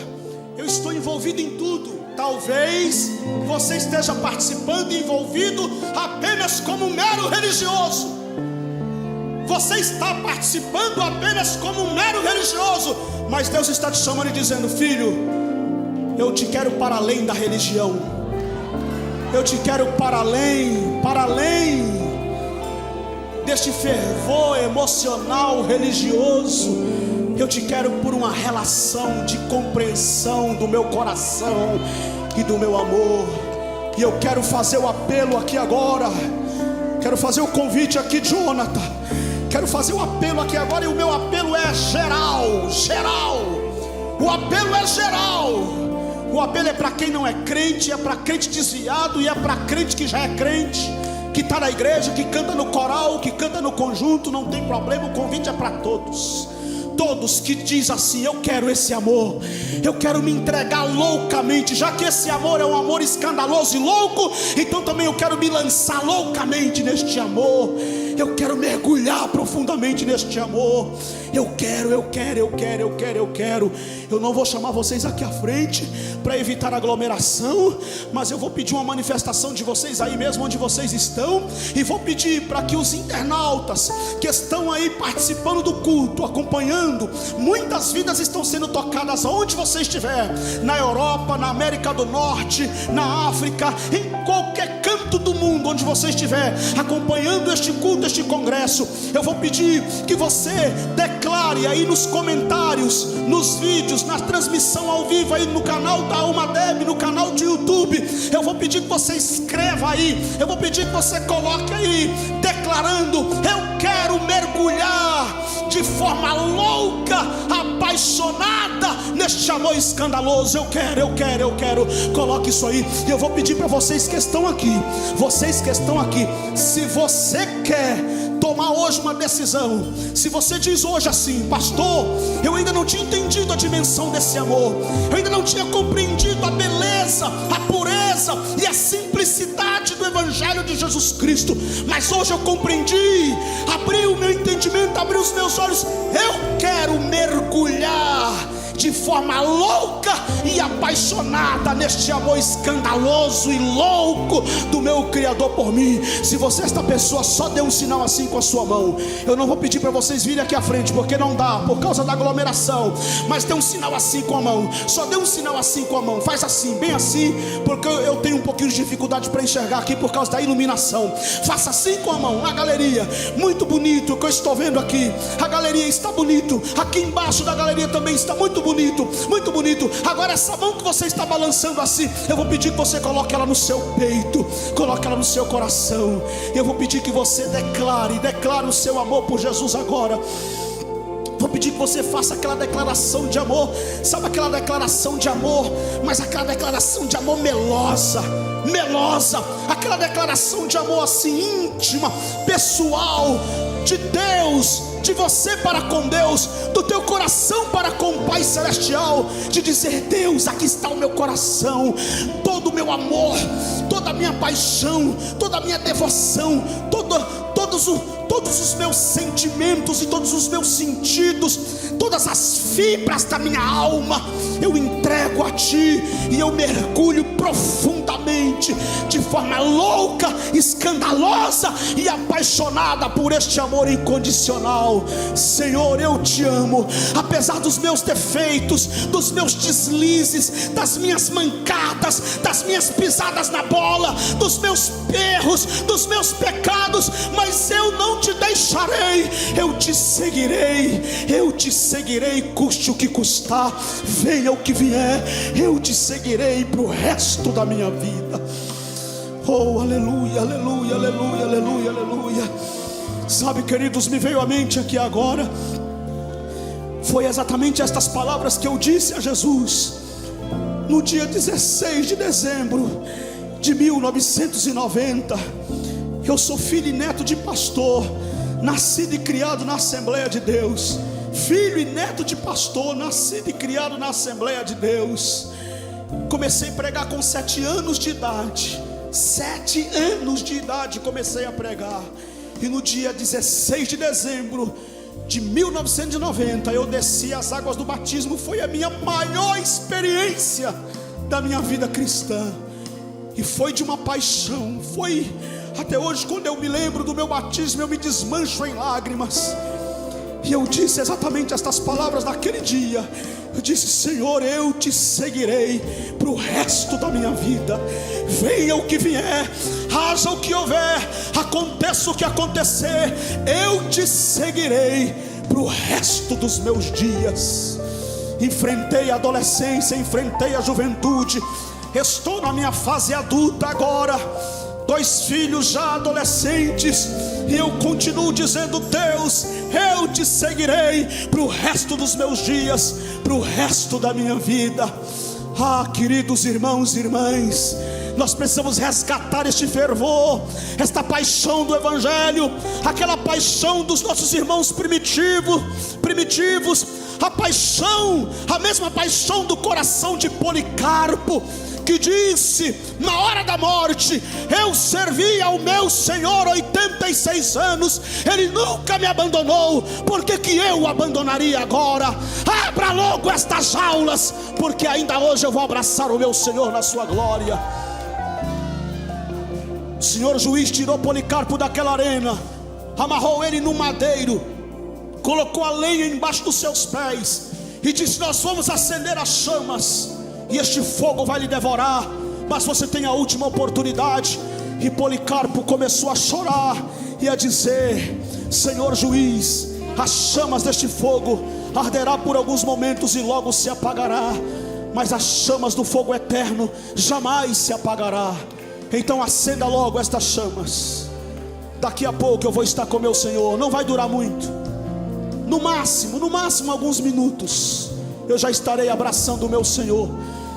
eu estou envolvido em tudo. Talvez você esteja participando e envolvido apenas como um mero religioso. Você está participando apenas como um mero religioso, mas Deus está te chamando e dizendo, filho, eu te quero para além da religião. Eu te quero para além deste fervor emocional religioso. Eu te quero por uma relação de compreensão do meu coração e do meu amor. E eu quero fazer o apelo aqui agora. Quero fazer o convite aqui, Jonathan. Quero fazer o apelo aqui agora. E o meu apelo é geral. O apelo é geral. O apelo é para quem não é crente, é para crente desviado, e é para crente que já é crente, que está na igreja, que canta no coral, que canta no conjunto. Não tem problema, o convite é para todos. Todos que diz assim, eu quero esse amor, eu quero me entregar loucamente. Já que esse amor é um amor escandaloso e louco, então também eu quero me lançar loucamente neste amor. Eu quero mergulhar profundamente neste amor. Eu quero. Eu não vou chamar vocês aqui à frente para evitar aglomeração, mas eu vou pedir uma manifestação de vocês aí mesmo onde vocês estão. E vou pedir para que os internautas que estão aí participando do culto, acompanhando, muitas vidas estão sendo tocadas aonde você estiver, na Europa, na América do Norte, na África, em qualquer canto do mundo onde você estiver acompanhando este culto, este congresso. Eu vou pedir que você declare aí nos comentários, nos vídeos, na transmissão ao vivo aí no canal da Almadeb, no canal de YouTube. Eu vou pedir que você escreva aí, eu vou pedir que você coloque aí, declarando, eu quero mergulhar de forma louca, apaixonada neste amor escandaloso. Eu quero. Coloque isso aí. E eu vou pedir para vocês que estão aqui, se você quer tomar hoje uma decisão, se você diz hoje assim, pastor, eu ainda não tinha entendido a dimensão desse amor, eu ainda não tinha compreendido a beleza, a pureza e a simplicidade do Evangelho de Jesus Cristo, mas hoje eu compreendi, abri o meu entendimento, abri os meus olhos. Eu quero mergulhar de forma louca e apaixonada neste amor escandaloso e louco do meu Criador por mim. Se você é esta pessoa, só dê um sinal assim com a sua mão. Eu não vou pedir para vocês virem aqui à frente, porque não dá, por causa da aglomeração, mas dê um sinal assim com a mão. Só dê um sinal assim com a mão. Faz assim, bem assim, porque eu tenho um pouquinho de dificuldade para enxergar aqui por causa da iluminação. Faça assim com a mão, na galeria. Muito bonito o que eu estou vendo aqui. A galeria está bonito. Aqui embaixo da galeria também está muito bonito, muito bonito. Agora essa mão que você está balançando assim, eu vou pedir que você coloque ela no seu peito, coloque ela no seu coração. Eu vou pedir que você declare o seu amor por Jesus agora. Vou pedir que você faça aquela declaração de amor. Sabe aquela declaração de amor, mas aquela declaração de amor melosa, aquela declaração de amor assim íntima, pessoal, de Deus, de você para com Deus, do teu coração para com o Pai Celestial, de dizer, Deus, aqui está o meu coração, todo o meu amor, toda a minha paixão, toda a minha devoção, todos os meus sentimentos e todos os meus sentidos, todas as fibras da minha alma, eu entrego a Ti e eu mergulho profundamente mente, de forma louca, escandalosa e apaixonada por este amor incondicional. Senhor, eu te amo, apesar dos meus defeitos, dos meus deslizes, das minhas mancadas, das minhas pisadas na bola, dos meus erros, dos meus pecados, mas eu não te deixarei, eu te seguirei, custe o que custar, venha o que vier, eu te seguirei para o resto da minha vida. Oh, aleluia, aleluia, aleluia, aleluia, aleluia. Sabe, queridos, me veio à mente aqui agora, foi exatamente estas palavras que eu disse a Jesus no dia 16 de dezembro de 1990. Eu sou filho e neto de pastor, nascido e criado na Assembleia de Deus. Filho e neto de pastor, nascido e criado na Assembleia de Deus. Comecei a pregar com 7 anos de idade. 7 anos de idade comecei a pregar. E no dia 16 de dezembro de 1990 eu desci as águas do batismo. Foi a minha maior experiência da minha vida cristã. E foi de uma paixão. Foi até hoje, quando eu me lembro do meu batismo, eu me desmancho em lágrimas. E eu disse exatamente estas palavras naquele dia. Eu disse: Senhor, eu te seguirei para o resto da minha vida. Venha o que vier, haja o que houver, aconteça o que acontecer, eu te seguirei para o resto dos meus dias. Enfrentei a adolescência, enfrentei a juventude, estou na minha fase adulta agora, 2 filhos já adolescentes, e eu continuo dizendo: Deus, eu te seguirei para o resto dos meus dias, para o resto da minha vida. Ah, queridos irmãos e irmãs, nós precisamos resgatar este fervor, esta paixão do Evangelho, aquela paixão dos nossos irmãos primitivos, a paixão, a mesma paixão do coração de Policarpo, que disse na hora da morte: eu servi ao meu Senhor 86 anos, Ele nunca me abandonou, por que eu o abandonaria agora? Abra logo estas jaulas, porque ainda hoje eu vou abraçar o meu Senhor na sua glória. O Senhor juiz tirou Policarpo daquela arena, amarrou ele no madeiro, colocou a lenha embaixo dos seus pés e disse: nós vamos acender as chamas, e este fogo vai lhe devorar, mas você tem a última oportunidade. E Policarpo começou a chorar e a dizer: Senhor juiz, as chamas deste fogo arderá por alguns momentos e logo se apagará, mas as chamas do fogo eterno jamais se apagará. Então acenda logo estas chamas. Daqui a pouco eu vou estar com meu Senhor. Não vai durar muito, no máximo alguns minutos, eu já estarei abraçando o meu Senhor.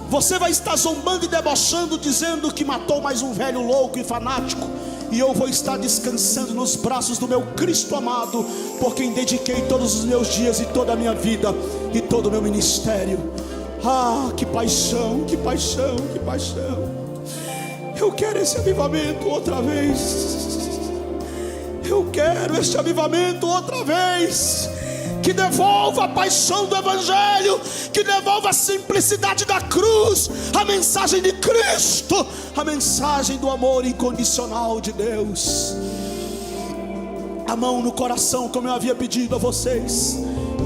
Você vai estar zombando e debochando, dizendo que matou mais um velho louco e fanático, e eu vou estar descansando nos braços do meu Cristo amado, por quem dediquei todos os meus dias e toda a minha vida e todo o meu ministério. Ah, que paixão, que paixão, que paixão. Eu quero esse avivamento outra vez. Eu quero este avivamento outra vez, que devolva a paixão do Evangelho, que devolva a simplicidade da cruz, a mensagem de Cristo, a mensagem do amor incondicional de Deus. A mão no coração, como eu havia pedido a vocês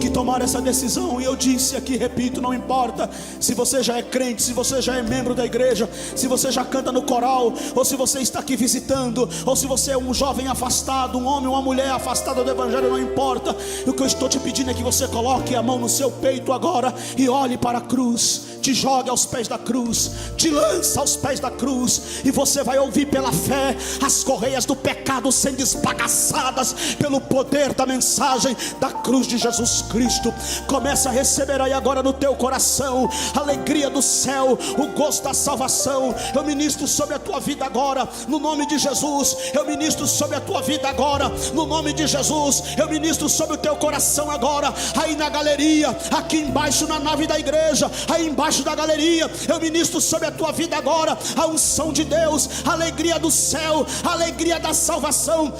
que tomaram essa decisão, e eu disse aqui, repito, não importa se você já é crente, se você já é membro da igreja, se você já canta no coral, ou se você está aqui visitando, ou se você é um jovem afastado, um homem ou uma mulher afastada do Evangelho, não importa. O que eu estou te pedindo é que você coloque a mão no seu peito agora e olhe para a cruz, te jogue aos pés da cruz, te lança aos pés da cruz, e você vai ouvir pela fé as correias do pecado sendo esbagaçadas pelo poder da mensagem da cruz de Jesus Cristo. Começa a receber aí agora no teu coração a alegria do céu, o gosto da salvação. Eu ministro sobre a tua vida agora, no nome de Jesus. Eu ministro sobre a tua vida agora, no nome de Jesus. Eu ministro sobre o teu coração agora, aí na galeria, aqui embaixo na nave da igreja, aí embaixo da galeria. Eu ministro sobre a tua vida agora a unção de Deus, a alegria do céu, a alegria da salvação.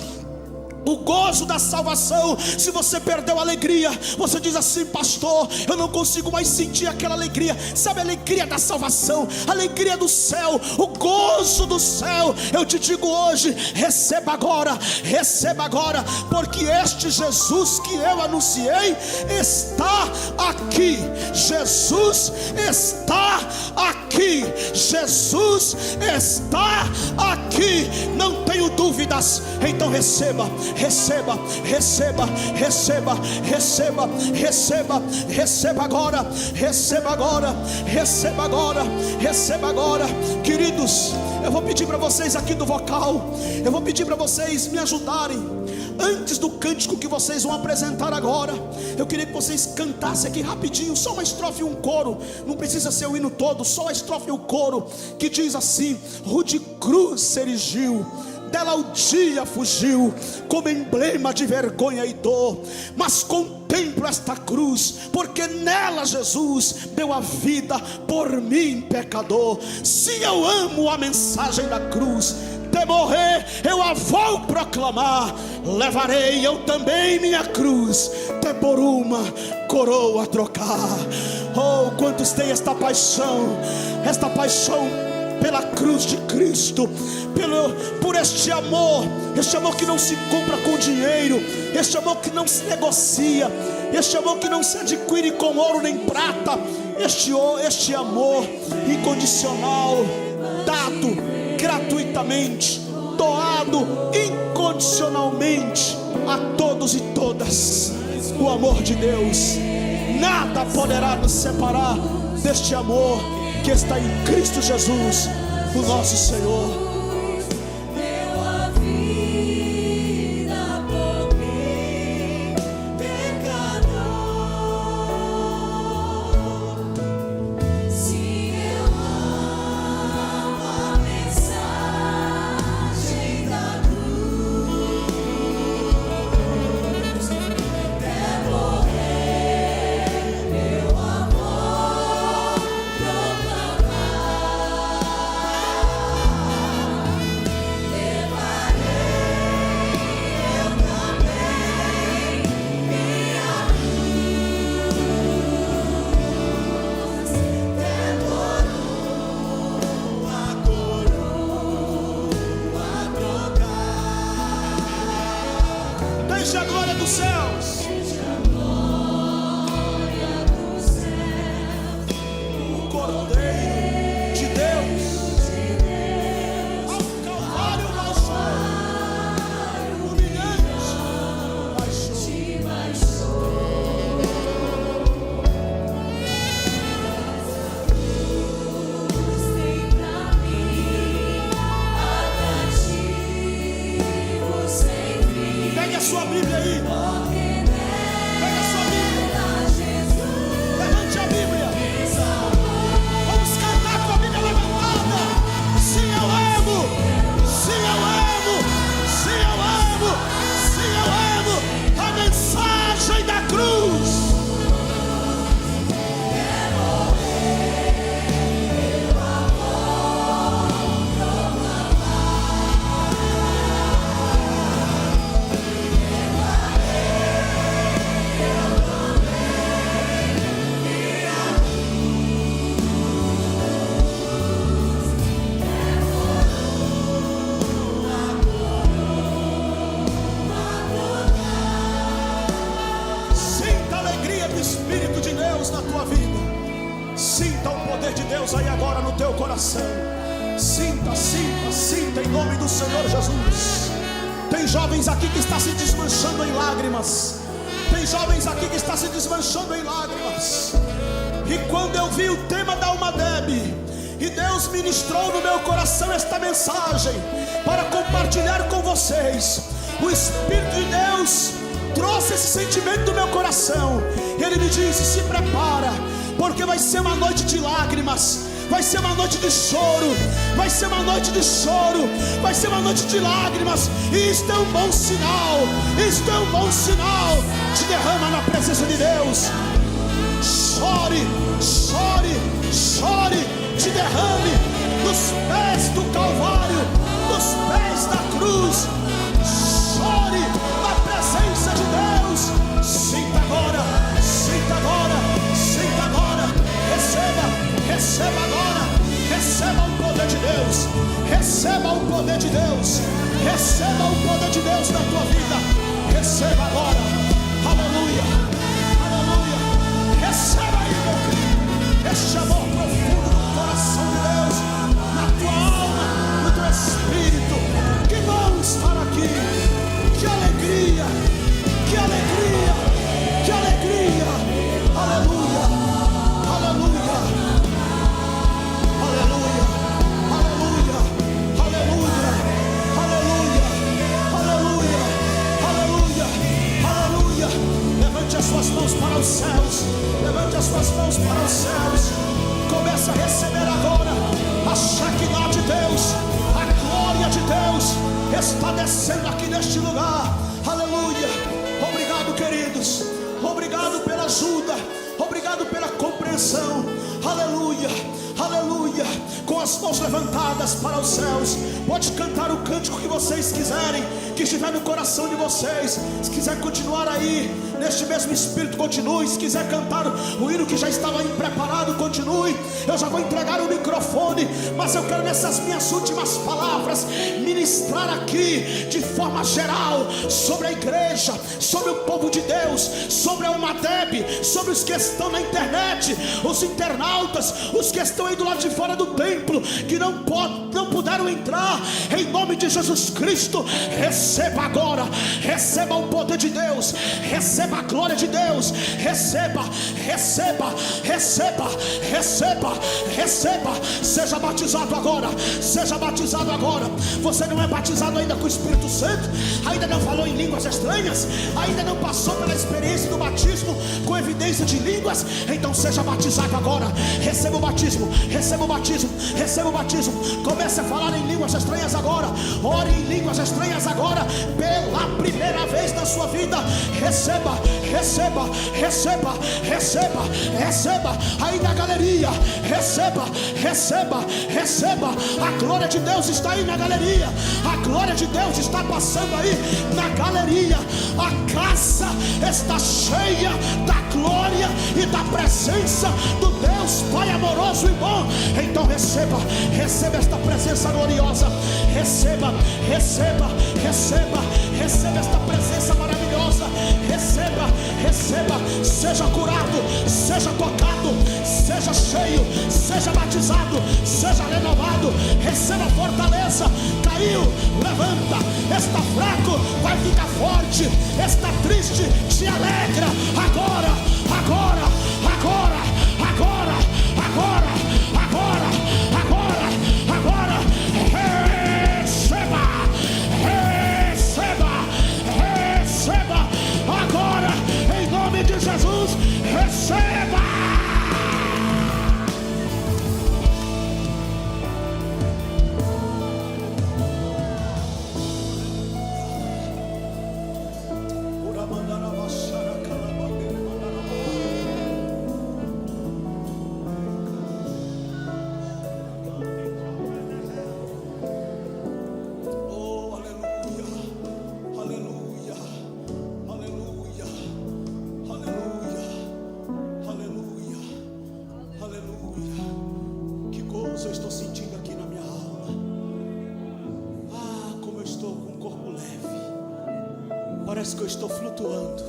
o gozo da salvação. Se você perdeu a alegria, você diz assim: pastor, eu não consigo mais sentir aquela alegria. Sabe, a alegria da salvação, a alegria do céu, o gozo do céu. Eu te digo hoje: receba agora, porque este Jesus que eu anunciei está aqui. Jesus está aqui. Jesus está aqui. Não tenho dúvidas. Então receba agora, queridos. Eu vou pedir para vocês aqui do vocal, eu vou pedir para vocês me ajudarem. Antes do cântico que vocês vão apresentar agora, eu queria que vocês cantassem aqui rapidinho, só uma estrofe e um coro. Não precisa ser o hino todo, só a estrofe e o coro, que diz assim: rude cruz se erigiu, dela o dia fugiu, como emblema de vergonha e dor. Mas contemplo esta cruz, porque nela Jesus deu a vida por mim, pecador. Se eu amo a mensagem da cruz, de morrer eu a vou proclamar. Levarei eu também minha cruz, até por uma coroa trocar. Oh, quantos têm esta paixão pela cruz de Cristo, por este amor que não se compra com dinheiro, este amor que não se negocia, este amor que não se adquire com ouro nem prata, este amor incondicional, dado gratuitamente, doado incondicionalmente a todos e todas. O amor de Deus, nada poderá nos separar deste amor que está em Cristo Jesus, o nosso Senhor. Deixa a glória dos céus, o Cordeiro de Deus ao Calvário baixou, humilhante baixou. Pegue a sua Bíblia aí. Pegue a sua Bíblia. Levante a Bíblia. Vamos cantar com a Bíblia levantada. Sim, eu amo. Sim, eu amo. Sim, eu amo. Sim, eu amo a mensagem da cruz. Espírito de Deus na tua vida. Sinta o poder de Deus aí agora no teu coração. Sinta em nome do Senhor Jesus. Tem jovens aqui que está se desmanchando em lágrimas. Tem jovens aqui que está se desmanchando em lágrimas. E quando eu vi o tema da Alma Deb, e Deus ministrou no meu coração esta mensagem para compartilhar com vocês, o Espírito de Deus trouxe esse sentimento do meu coração. Ele me disse: se prepara, porque vai ser uma noite de lágrimas, vai ser uma noite de choro, vai ser uma noite de choro, vai ser uma noite de lágrimas. E isto é um bom sinal, isto é um bom sinal. Te derrama na presença de Deus. Chore, chore, chore, te derrame nos pés do Calvário, nos pés da cruz. Chore, Deus. Receba o poder de Deus na tua vida. Receba agora. Aleluia, aleluia. Receba aí, meu querido, este amor profundo do coração de Deus, na tua alma, no teu espírito. Que bom estar aqui. Que alegria, que alegria, que alegria. Aleluia, aleluia, aleluia, aleluia, aleluia, aleluia, aleluia, aleluia, aleluia. Levante as suas mãos para os céus. Levante as suas mãos para os céus. Comece a receber agora a Shekinah de Deus. A glória de Deus está descendo aqui neste lugar. Aleluia. Obrigado, queridos. Obrigado pela ajuda. Obrigado pela compreensão. Aleluia, aleluia. Com as mãos levantadas para os céus, pode cantar o cântico que vocês quiserem, que estiver no coração de vocês. Se quiser continuar aí neste mesmo espírito, continue. Se quiser cantar o hino que já estava aí preparado, continue. Eu já vou entregar o microfone, mas eu quero nessas minhas últimas palavras ministrar aqui de forma geral sobre a igreja, sobre o povo de Deus, sobre a Umadeb, sobre os que estão na internet, os internautas, os que estão aí do lado de fora do templo, que não puderam entrar. Em nome de Jesus Cristo, receba agora, receba o poder de Deus, receba a glória de Deus, receba, receba, receba, receba, receba. Seja batizado agora, seja batizado agora. Você não é batizado ainda com o Espírito Santo, ainda não falou em línguas estranhas, ainda não passou pela experiência do batismo com evidência de línguas, então seja batizado agora. Receba o batismo, receba o batismo, receba o batismo. Comece a falar em línguas estranhas agora. Ore em línguas estranhas agora, pela primeira vez na sua vida. Receba, receba, receba, receba, receba. Aí na galeria, receba, receba, receba. A glória de Deus está aí na galeria. A glória de Deus está passando aí na galeria. A casa está cheia da glória e da presença do Deus Pai amoroso e bom. Então receba, receba esta presença gloriosa. Receba, receba, receba, receba esta presença maravilhosa. Receba, receba. Seja curado, seja tocado, seja cheio, seja batizado, seja renovado. Receba fortaleza. Caiu, levanta. Está fraco, vai ficar forte. Está triste, te alegra. Agora, agora, agora, agora, agora, agora, agora, agora. Receba, receba, receba. Agora, em nome de Jesus, receba. Parece que eu estou flutuando.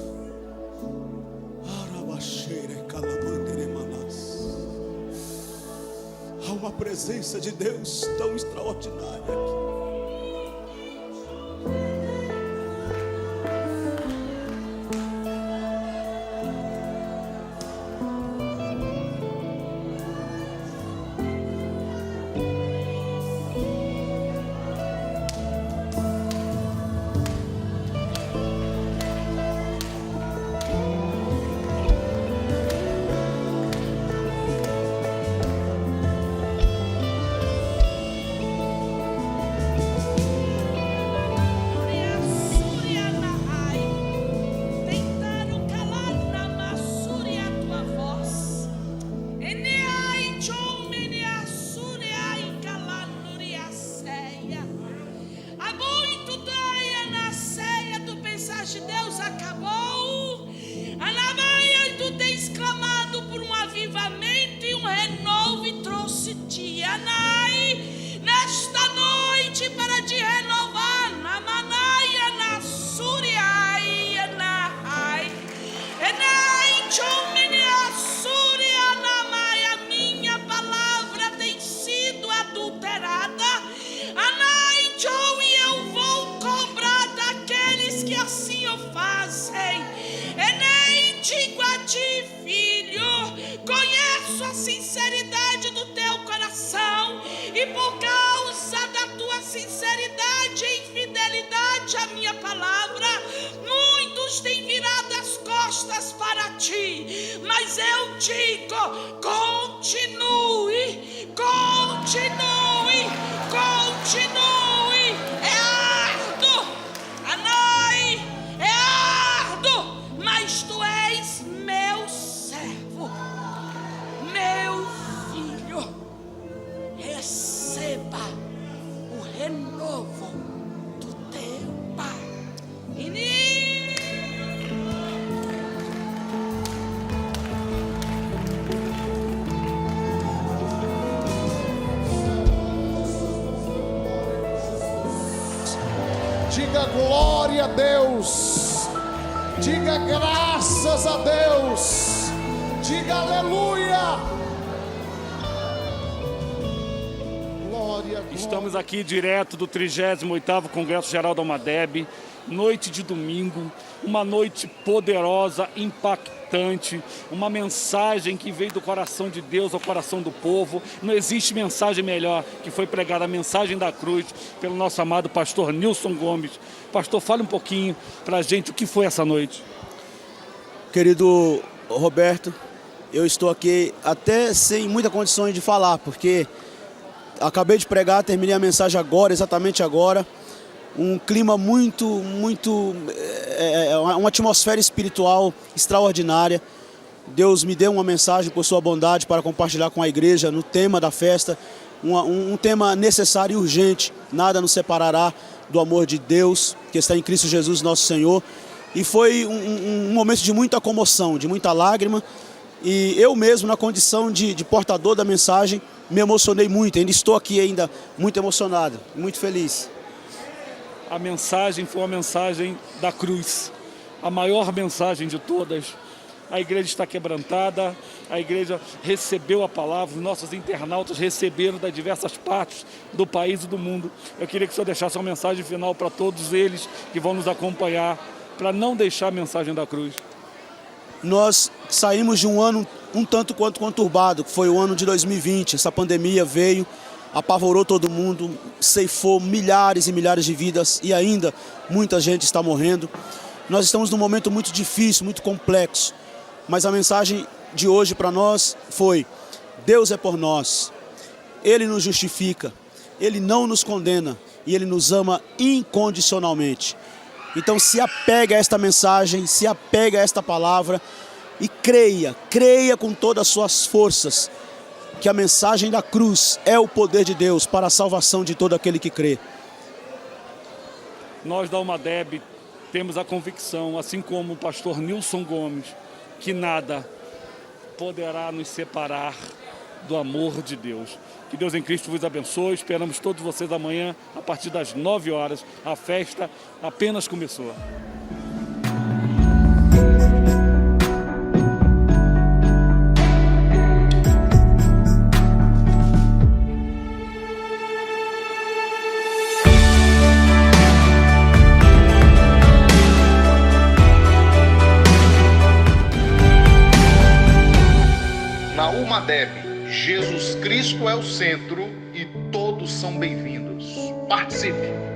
Há uma presença de Deus tão extraordinária aqui. A minha palavra tem sido adulterada. E eu vou cobrar daqueles que assim o fazem. Nem digo a ti, filho, conheço a sinceridade do teu coração, e por causa da tua sinceridade e fidelidade à minha palavra, muitos têm virado as costas para ti. Mas eu digo: continue, continue, continue. É árduo, Anai, é árduo, mas tu és meu servo, meu filho. Receba o renovo do teu Pai. Diga glória a Deus, diga graças a Deus, diga aleluia. Glória, glória. Estamos aqui direto do 38º Congresso Geral da Almadeb, noite de domingo, uma noite poderosa, impactante, uma mensagem que veio do coração de Deus ao coração do povo. Não existe mensagem melhor que foi pregada, a mensagem da cruz, pelo nosso amado pastor Nilson Gomes. Pastor, fale um pouquinho para a gente o que foi essa noite. Querido Roberto, eu estou aqui até sem muitas condições de falar, porque acabei de pregar, terminei a mensagem agora, exatamente agora. Um clima uma atmosfera espiritual extraordinária. Deus me deu uma mensagem por sua bondade para compartilhar com a igreja no tema da festa, um tema necessário e urgente. Nada nos separará do amor de Deus que está em Cristo Jesus nosso Senhor. E foi um momento de muita comoção, de muita lágrima, e eu mesmo, na condição de portador da mensagem, me emocionei muito. Ainda estou aqui ainda muito emocionado, muito feliz. A mensagem foi uma mensagem da cruz, a maior mensagem de todas. A igreja está quebrantada, a igreja recebeu a palavra, os nossos internautas receberam das diversas partes do país e do mundo. Eu queria que o senhor deixasse uma mensagem final para todos eles que vão nos acompanhar, para não deixar a mensagem da cruz. Nós saímos de um ano um tanto quanto conturbado, que foi o ano de 2020. Essa pandemia veio, apavorou todo mundo, ceifou milhares e milhares de vidas e ainda muita gente está morrendo. Nós estamos num momento muito difícil, muito complexo, mas a mensagem de hoje para nós foi: Deus é por nós, Ele nos justifica, Ele não nos condena e Ele nos ama incondicionalmente. Então se apegue a esta mensagem, se apegue a esta palavra e creia com todas as suas forças que a mensagem da cruz é o poder de Deus para a salvação de todo aquele que crê. Nós da Almadeb temos a convicção, assim como o pastor Nilson Gomes, que nada poderá nos separar do amor de Deus. Que Deus em Cristo vos abençoe. Esperamos todos vocês amanhã, a partir das 9 horas. A festa apenas começou. Na Almadeb, Jesus Cristo é o centro e todos são bem-vindos. Participe!